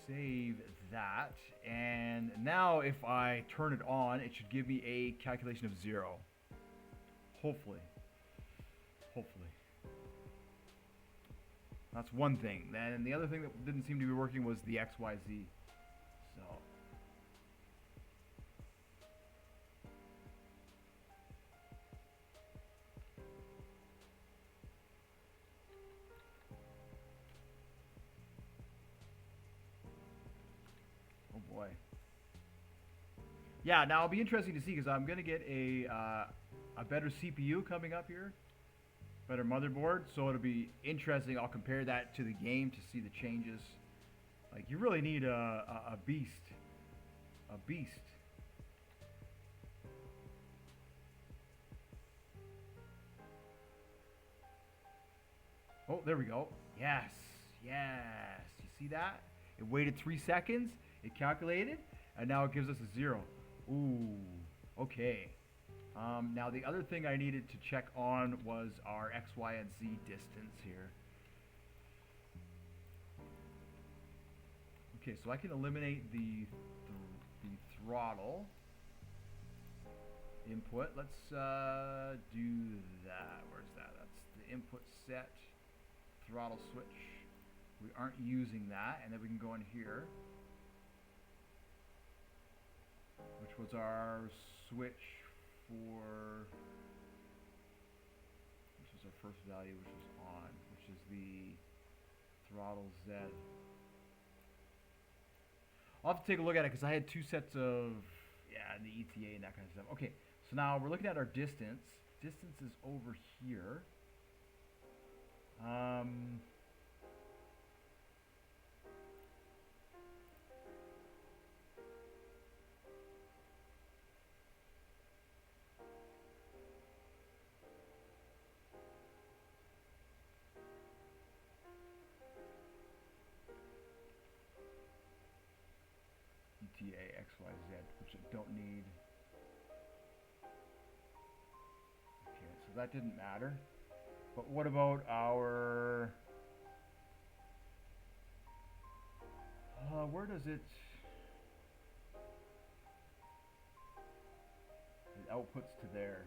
save that, and now if I turn it on, it should give me a calculation of 0. Hopefully. Hopefully. That's one thing. Then the other thing that didn't seem to be working was the XYZ. So. Oh boy. Yeah, now it'll be interesting to see because I'm going to get a better CPU coming up here. Better motherboard, so it'll be interesting. I'll compare that to the game to see the changes. Like, you really need a beast. A beast. Oh, there we go. Yes. Yes. You see that? It waited 3 seconds. It calculated. And now it gives us a 0. Ooh. Okay. Now the other thing I needed to check on was our X, Y, and Z distance here. Okay, so I can eliminate the throttle input. Let's do that. Where's that? That's the input set throttle switch. We aren't using that, and then we can go in here, which was our switch for, this was our first value, which was on, which is the throttle Z. I'll have to take a look at it because I had 2 sets of, yeah, the ETA and that kind of stuff. Okay, so now we're looking at our distance. Distance is over here. ETA XYZ, which I don't need. Okay, so that didn't matter. But what about our... where does it... It outputs to there.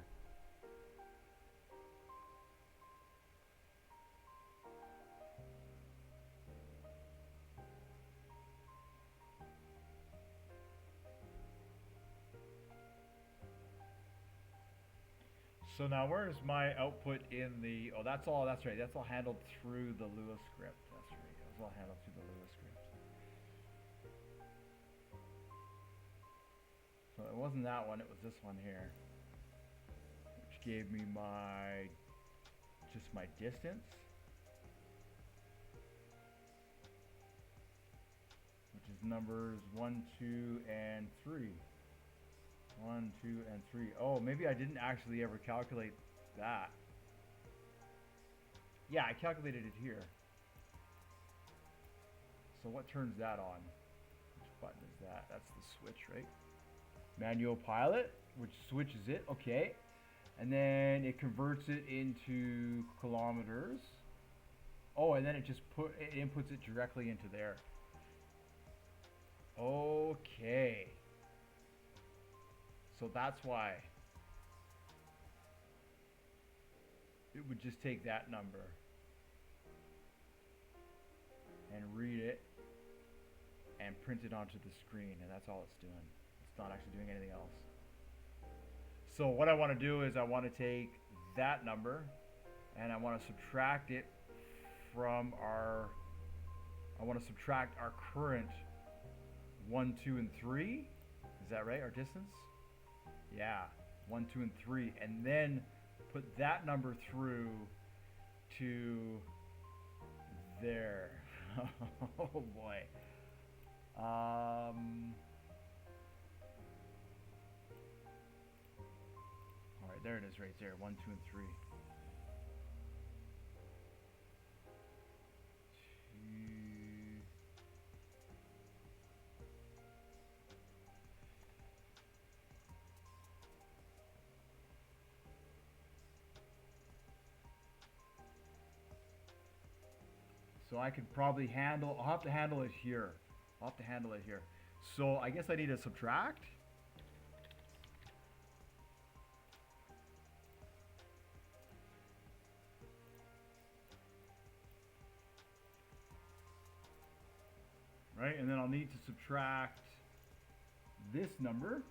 So now where's my output in the... Oh, that's all, that's right. That's all handled through the Lua script. That's right. It was all handled through the Lua script. So it wasn't that one, it was this one here. Which gave me my... just my distance. Which is numbers 1, 2, and 3. 1, 2, and 3. Oh, maybe I didn't actually ever calculate that. Yeah, I calculated it here. So what turns that on? Which button is that? That's the switch, right? Manual pilot, which switches it. Okay. And then it converts it into kilometers. Oh, and then it just inputs it directly into there. Okay. So that's why it would just take that number and read it and print it onto the screen, and that's all it's doing. It's not actually doing anything else. So what I want to do is I want to take that number and I want to subtract it from our, I want to subtract our current 1, 2, and 3. Is that right? Our distance? Yeah, 1, 2, and 3, and then put that number through to there. Oh boy. Alright, there it is right there. 1, 2, and 3. 2. So I could probably handle, I'll have to handle it here. I'll have to handle it here. So I guess I need to subtract. Right, and then I'll need to subtract this number.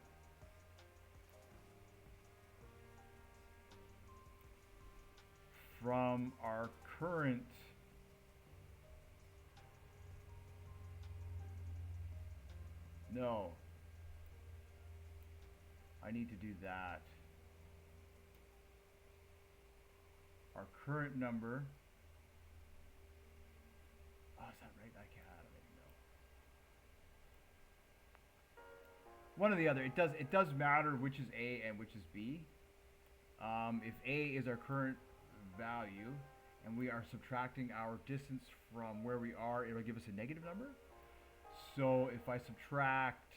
From our current no. I need to do that. Our current number. Oh, is that right? I can't. I don't even know. One or the other. It does matter which is A and which is B. If A is our current value and we are subtracting our distance from where we are, it'll give us a negative number. So if I subtract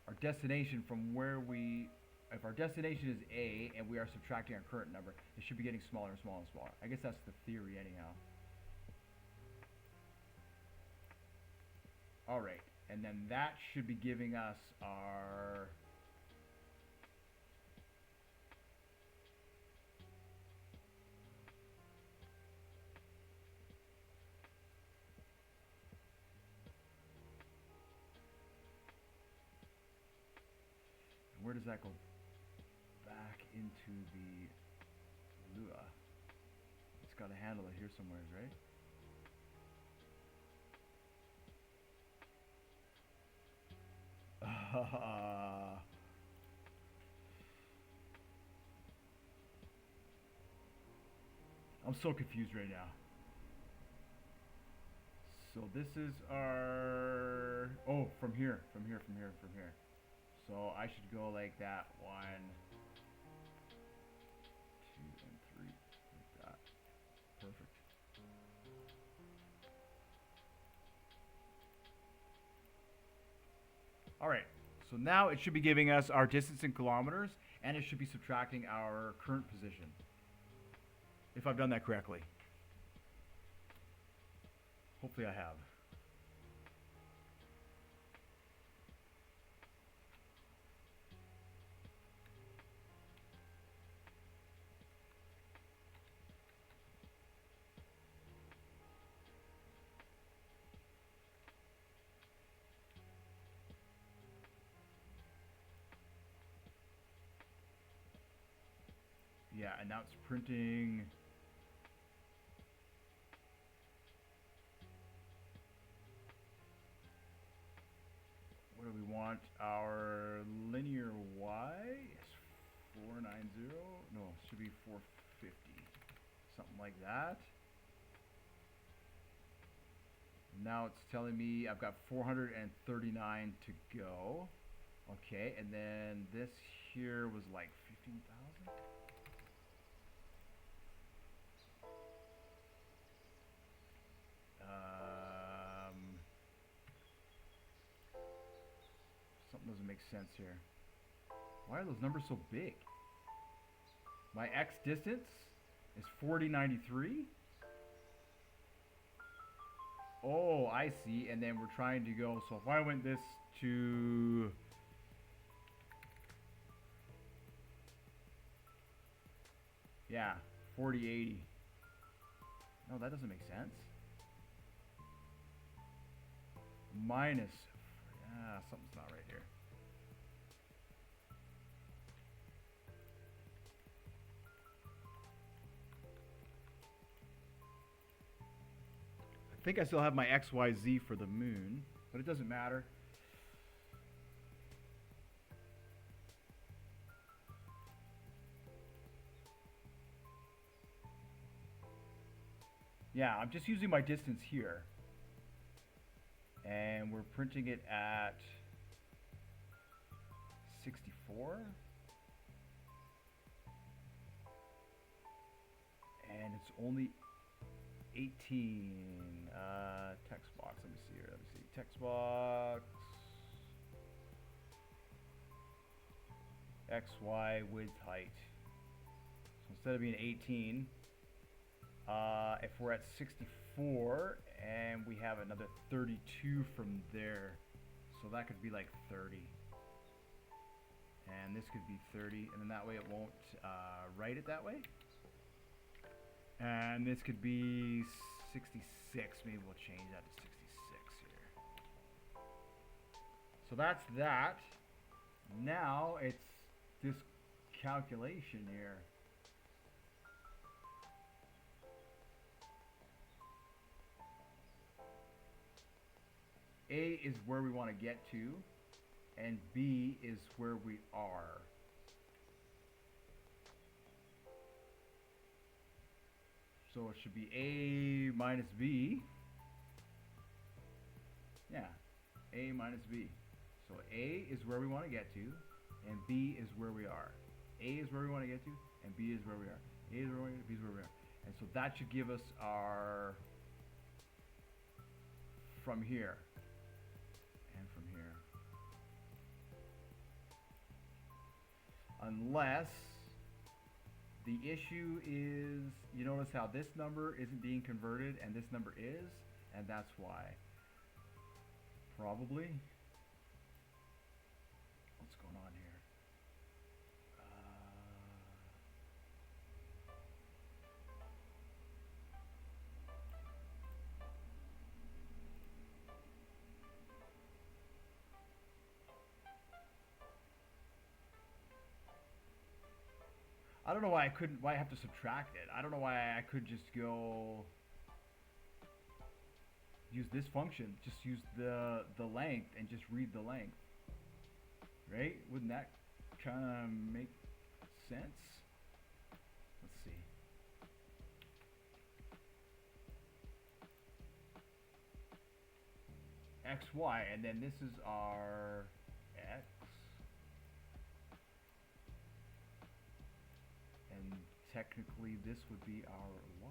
our destination from where we, if our destination is A and we are subtracting our current number, it should be getting smaller and smaller and smaller. I guess that's the theory anyhow. Alright, and then that should be giving us our where does that go back into the Lua? It's got to handle it here somewhere, right? I'm so confused right now. So this is our, oh, from here. So I should go like that. 1, 2, and 3, like that. Perfect. All right. So now it should be giving us our distance in kilometers, and it should be subtracting our current position. If I've done that correctly. Hopefully I have. Yeah, and now it's printing. What do we want? Our linear Y is 490. No, it should be 450. Something like that. Now it's telling me I've got 439 to go. Okay, and then this here was like 15,000. Something doesn't make sense here. Why are those numbers so big? My X distance is 4093. Oh, I see. And then we're trying to go. So if I went this to, yeah, 4080. No, that doesn't make sense. Minus, something's not right here. I think I still have my XYZ for the moon, but it doesn't matter. Yeah, I'm just using my distance here. And we're printing it at 64. And it's only 18. Text box. Let me see here. Let me see. Text box. X, Y, width, height. So instead of being 18, if we're at 64 and we have another 32 from there, so that could be like 30. And this could be 30, and then that way it won't write it that way. And this could be 66. Maybe we'll change that to 66 here. So that's that. Now it's this calculation here. A is where we want to get to, and B is where we are. So it should be A minus B. Yeah, A minus B. So A is where we want to get to, and B is where we are. A is where we want to get to, and B is where we are. A is where we want to get to, B is where we are. And so that should give us our from here and from here. Unless the issue is, you notice how this number isn't being converted and this number is, and that's why. Probably. What's going on here? I don't know why why I have to subtract it. I don't know why I could just go use this function, just use the length and just read the length. Right? Wouldn't that kind of make sense? Let's see. X, Y, and then this is our X. And technically this would be our Y.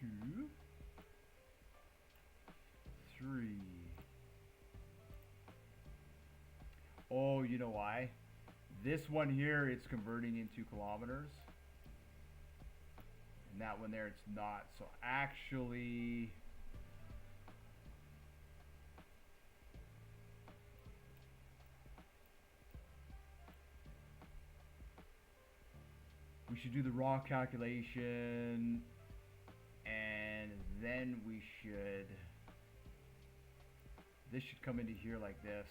Two, three. Oh, you know why? This one here, it's converting into kilometers. And that one there, it's not. So actually, we should do the raw calculation, and then we should, this should come into here like this,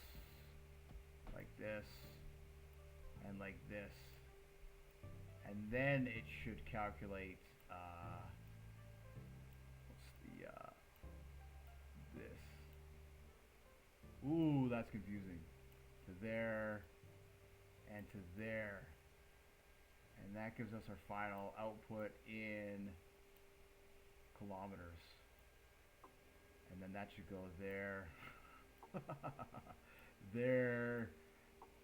and like this. And then it should calculate, what's the, this. Ooh, that's confusing. To there, and to there. And that gives us our final output in kilometers. And then that should go there, there,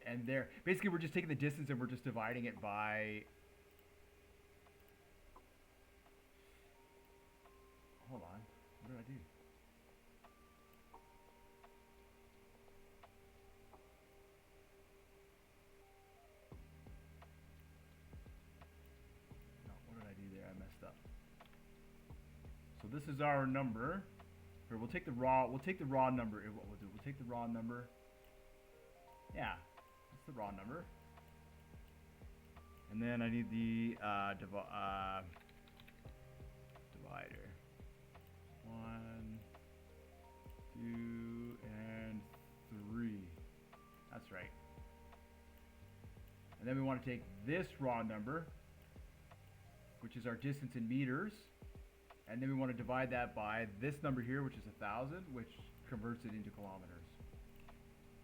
and there. Basically, we're just taking the distance and we're just dividing it by... Hold on. What did I do? No, what did I do there? I messed up. So this is our number. Here, we'll take the raw number. What we'll do, we'll take the raw number. Yeah, that's the raw number. And then I need the divider. 1, 2, and 3. That's right. And then we want to take this raw number, which is our distance in meters, and then we want to divide that by this number here, which is 1,000, which converts it into kilometers.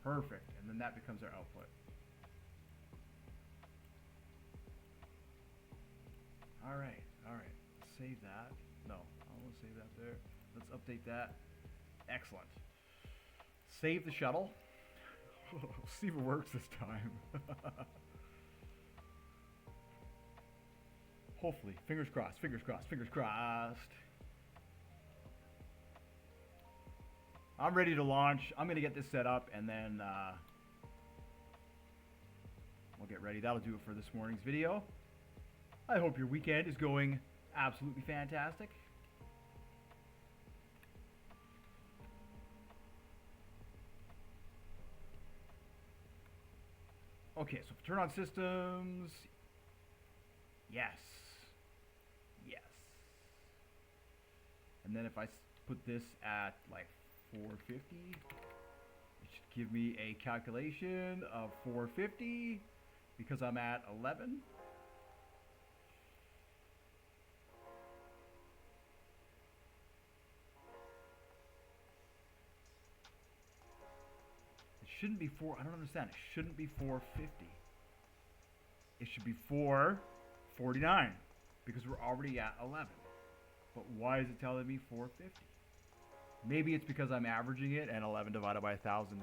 Perfect. And then that becomes our output. All right, all right. Save that. No, I won't save that there. Let's update that. Excellent. Save the shuttle. See if it works this time. Hopefully. Fingers crossed, fingers crossed, fingers crossed. I'm ready to launch. I'm going to get this set up and then we'll get ready. That'll do it for this morning's video. I hope your weekend is going absolutely fantastic. Okay, so turn on systems. Yes. Yes. And then if I put this at like 450, it should give me a calculation of 450 because I'm at 11. Shouldn't be I don't understand. It shouldn't be 450. It should be 449 because we're already at 11. But why is it telling me 450? Maybe it's because I'm averaging it and 11 divided by 1,000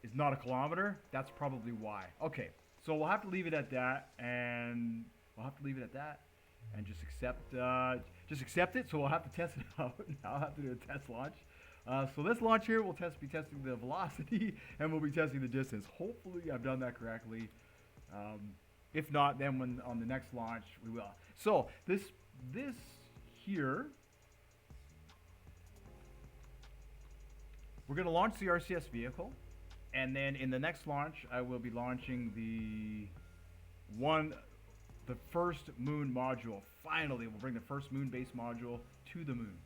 is not a kilometer. That's probably why. Okay, so we'll have to leave it at that, and just accept it. So we'll have to test it out. I'll have to do a test launch. So this launch here, we'll be testing the velocity and we'll be testing the distance. Hopefully I've done that correctly. If not, then on the next launch we will. So this here, we're going to launch the RCS vehicle, and then in the next launch I will be launching the first moon module. Finally, we'll bring the first moon base module to the moon.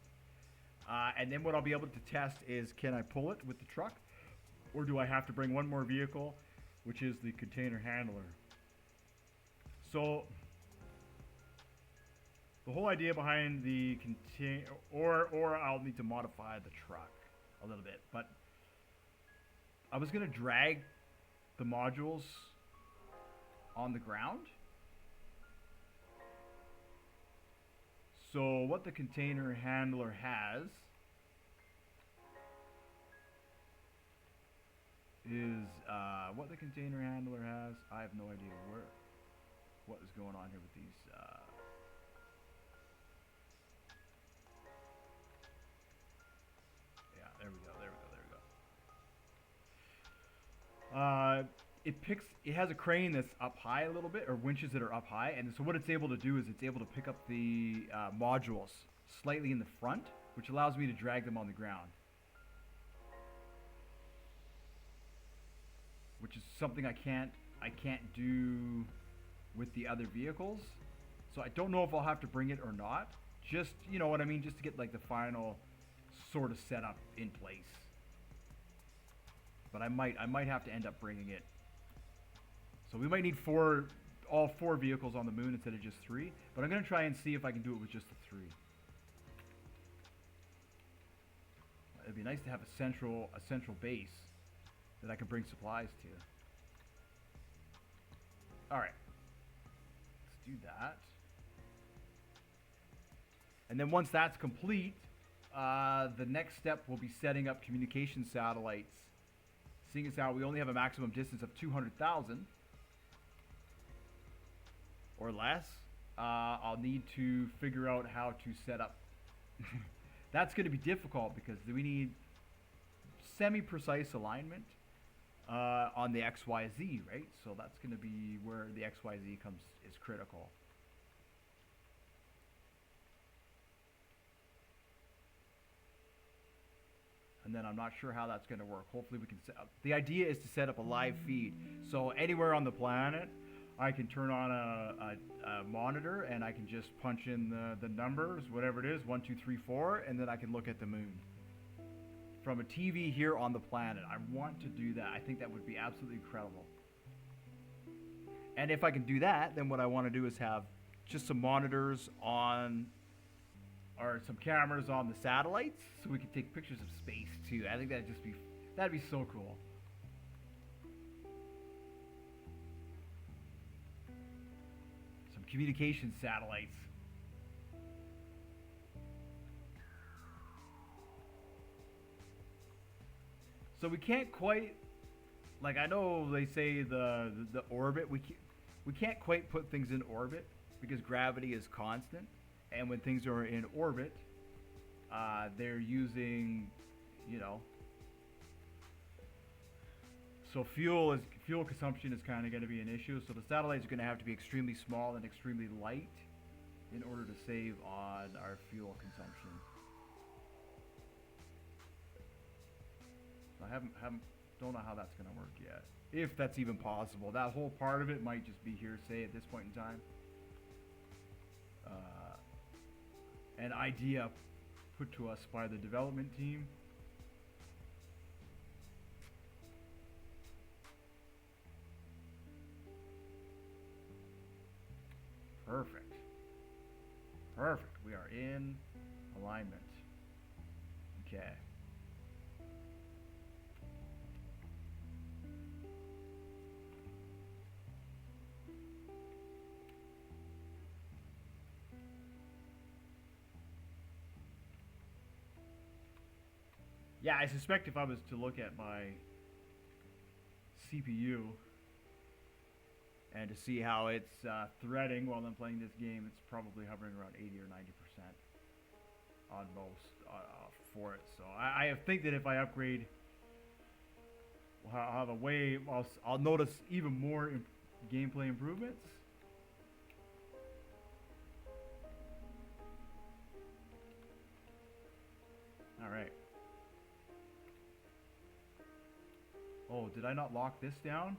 And then what I'll be able to test is, can I pull it with the truck, or do I have to bring one more vehicle, which is the container handler. So the whole idea behind the container, or I'll need to modify the truck a little bit, but I was going to drag the modules on the ground. So what the container handler has is I have no idea what is going on here with these. Yeah, there we go. It has a crane that's up high a little bit, or winches that are up high, and so what it's able to do is it's able to pick up the modules slightly in the front, which allows me to drag them on the ground, which is something I can't do with the other vehicles. So I don't know if I'll have to bring it or not. Just, you know what I mean, just to get like the final sort of setup in place. But I might have to end up bringing it. So we might need all four vehicles on the moon instead of just 3. But I'm going to try and see if I can do it with just the 3. It'd be nice to have a central base that I can bring supplies to. All right, let's do that. And then once that's complete, the next step will be setting up communication satellites. Seeing as how we only have a maximum distance of 200,000 or less, I'll need to figure out how to set up. That's going to be difficult because we need semi-precise alignment on the XYZ, right? So that's going to be where the XYZ is critical. And then I'm not sure how that's going to work. Hopefully we can set up. The idea is to set up a live feed. So anywhere on the planet, I can turn on a monitor and I can just punch in the numbers, whatever it is, 1, 2, 3, 4, and then I can look at the moon from a TV here on the planet. I want to do that. I think that would be absolutely incredible. And if I can do that, then what I want to do is have just some monitors on, or some cameras on the satellites, so we can take pictures of space too. I think that'd be so cool. Some communication satellites. So we can't quite, like, I know they say the orbit, we can't quite put things in orbit because gravity is constant, and when things are in orbit, they're using, you know, so fuel consumption is kind of going to be an issue. So the satellites are going to have to be extremely small and extremely light in order to save on our fuel consumption. I don't know how that's going to work yet, if that's even possible. That whole part of it might just be hearsay at this point in time. An idea put to us by the development team. Perfect. Perfect. We are in alignment. Okay. Yeah, I suspect if I was to look at my CPU and to see how it's threading while I'm playing this game, it's probably hovering around 80 or 90% on most for it. So I think that if I upgrade, I'll have a way. I'll notice even more gameplay improvements. All right. Oh, did I not lock this down?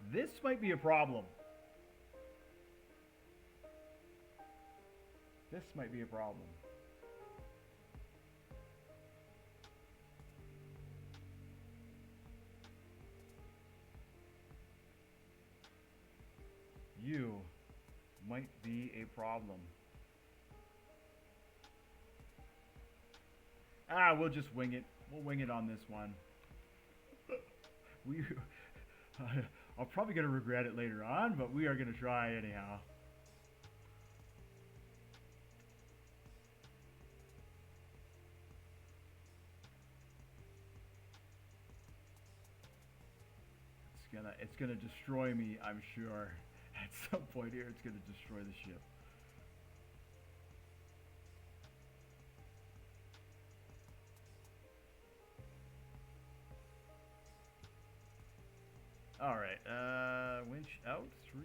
This might be a problem. This might be a problem. You might be a problem. We'll just wing it. We'll wing it on this one. I'm probably going to regret it later on, but we are going to try anyhow. It's gonna destroy me, I'm sure. At some point here, it's gonna destroy the ship. Alright, winch out, 3.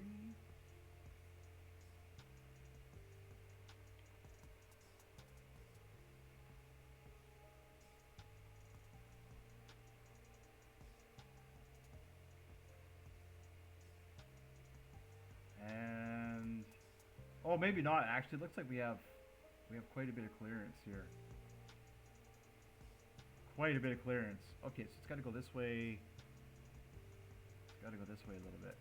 And, oh, maybe not, actually. It looks like we have quite a bit of clearance here. Quite a bit of clearance. Okay, so it's gotta go this way. Gotta go this way a little bit.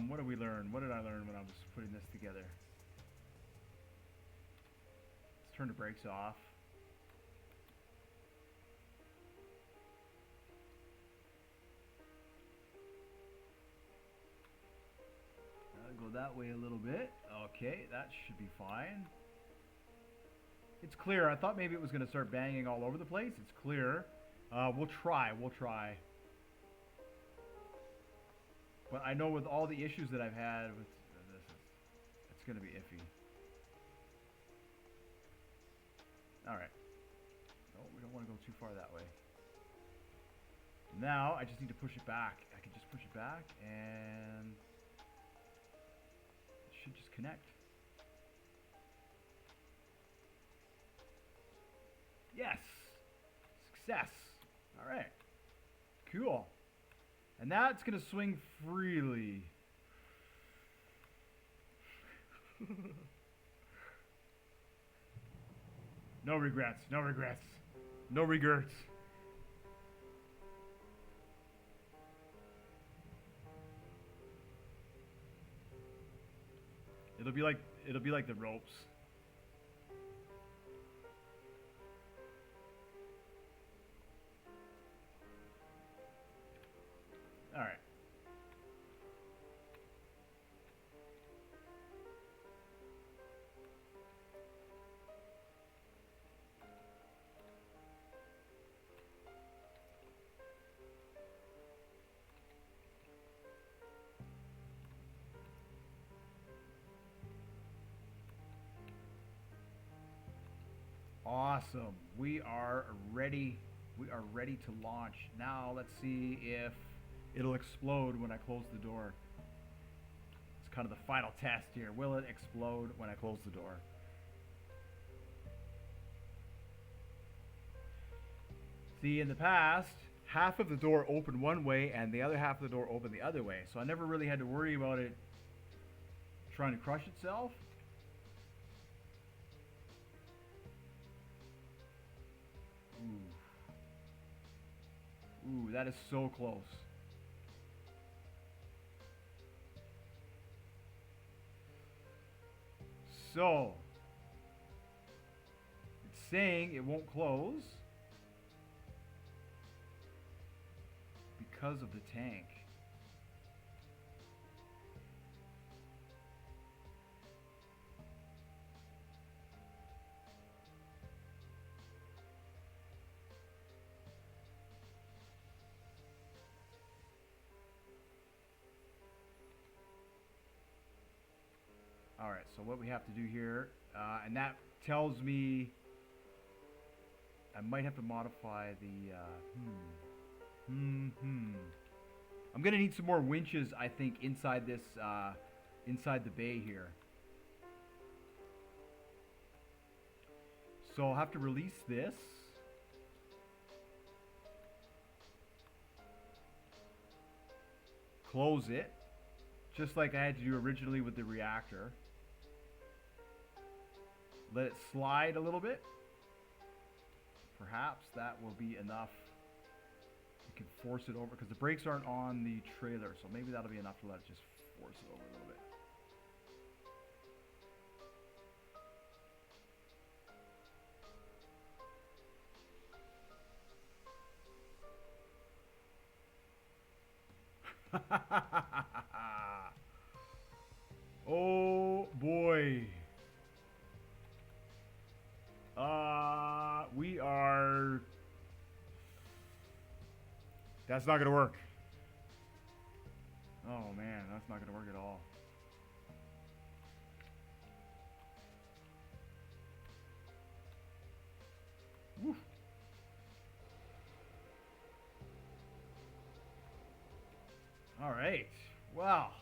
What did we learn? What did I learn when I was putting this together? Let's turn the brakes off. Go that way a little bit. Okay, that should be fine. It's clear. I thought maybe it was going to start banging all over the place. It's clear. We'll try. But I know with all the issues that I've had with this, it's going to be iffy. Alright. No, we don't want to go too far that way. Now, I just need to push it back. I can just push it back and it should just connect. Yes! Success! Alright. Cool. And that's going to swing freely. No regrets. No regrets. No regrets. it'll be like the ropes. All right. Awesome. We are ready. We are ready to launch. Now let's see if it'll explode when I close the door. It's kind of the final test here. Will it explode when I close the door? See, in the past, half of the door opened one way and the other half of the door opened the other way. So I never really had to worry about it trying to crush itself. Ooh, that is so close. So, it's saying it won't close because of the tank. Alright, so what we have to do here, and that tells me I might have to modify the, I'm gonna need some more winches, I think, inside this, inside the bay here. So I'll have to release this. Close it, just like I had to do originally with the reactor. Let it slide a little bit. Perhaps that will be enough. You can force it over because the brakes aren't on the trailer, so maybe that'll be enough to let it just force it over a little bit. Oh boy. We are... That's not gonna work. Oh man, that's not gonna work at all. Woo. All right. Wow.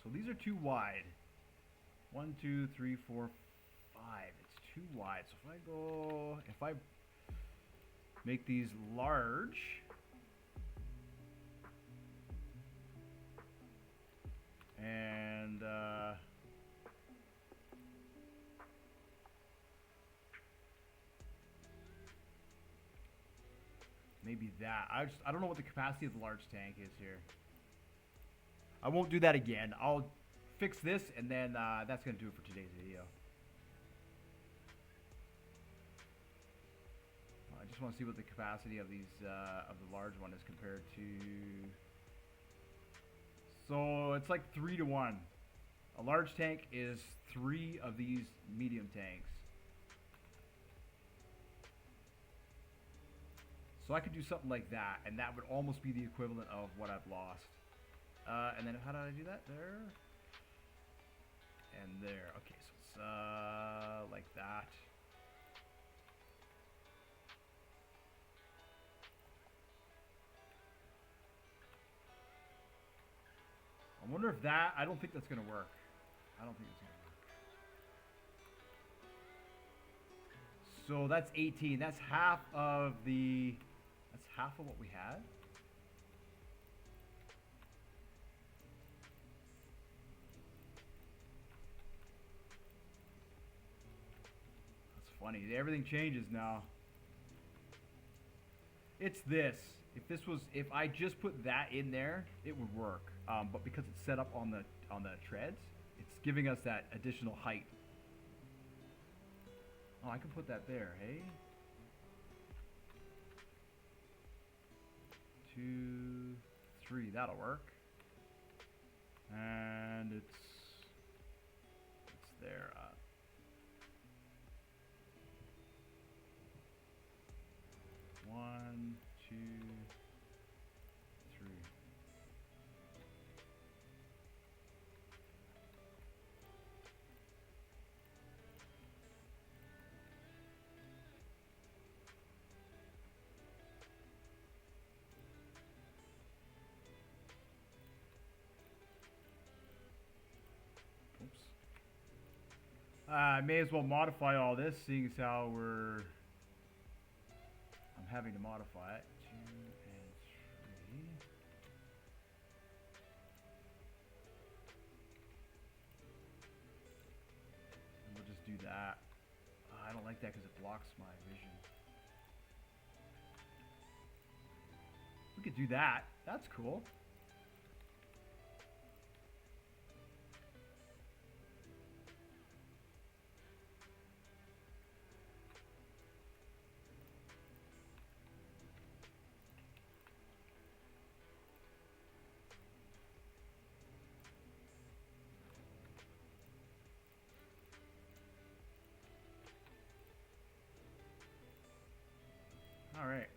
So these are too wide. 1, 2, 3, 4, 5. It's too wide. So if I make these large, and maybe that. I don't know what the capacity of the large tank is here. I won't do that again. I'll fix this, and then that's going to do it for today's video. I just want to see what the capacity of these of the large one is compared to. So it's like 3 to 1. A large tank is 3 of these medium tanks. So I could do something like that, and that would almost be the equivalent of what I've lost. And then how did I do that? There. And there. Okay, so it's like that. I wonder if that... I don't think that's going to work. I don't think it's going to work. So that's 18. That's half of the... That's half of what we had. Funny, everything changes now. It's this. If I just put that in there, it would work. But because it's set up on the treads, it's giving us that additional height. Oh, I can put that there, hey? 2, 3, that'll work. And it's there. 1, 2, 3. Oops. I may as well modify all this, seeing as how I'm having to modify it. 2 and 3. And we'll just do that. I don't like that because it blocks my vision. We could do that. That's cool. All right.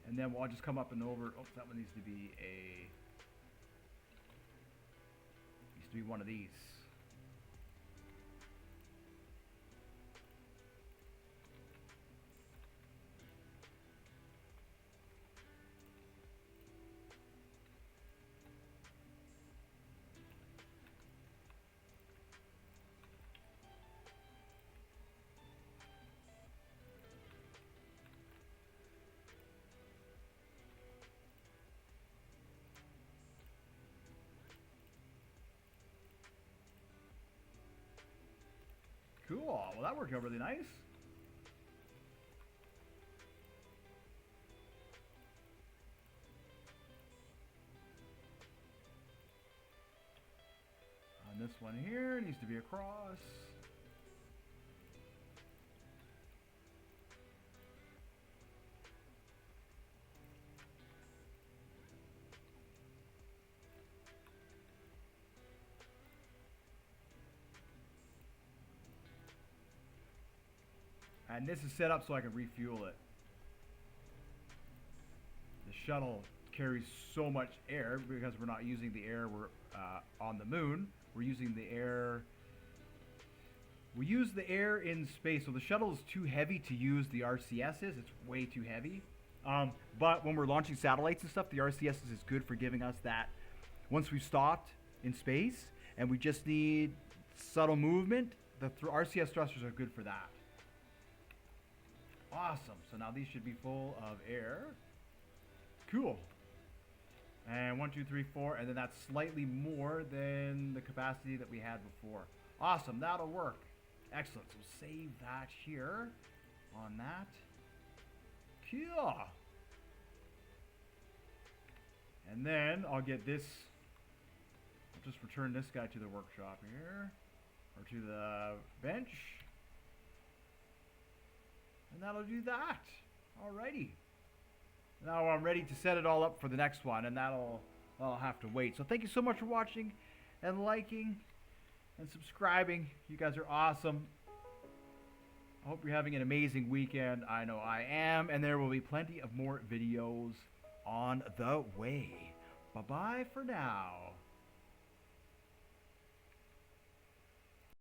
And then I'll just come up and over. Oh, that one needs to be one of these. Cool. Well, that worked out really nice. On this one here, needs to be across. And this is set up so I can refuel it. The shuttle carries so much air because we're not using the air on the moon. We're using the air. We use the air in space, so the shuttle is too heavy to use the RCSs. It's way too heavy. But when we're launching satellites and stuff, the RCSs is good for giving us that. Once we've stopped in space and we just need subtle movement, the RCS thrusters are good for that. Awesome. So now these should be full of air. Cool. And 1, 2, 3, 4, and then that's slightly more than the capacity that we had before. Awesome. That'll work. Excellent. So save that here on that. Cool. And then I'll get this. I'll just return this guy to the workshop here, or to the bench. And that'll do that. Alrighty. Now I'm ready to set it all up for the next one, and that'll have to wait. So thank you so much for watching and liking and subscribing. You guys are awesome. I hope you're having an amazing weekend. I know I am, and there will be plenty of more videos on the way. Bye-bye for now.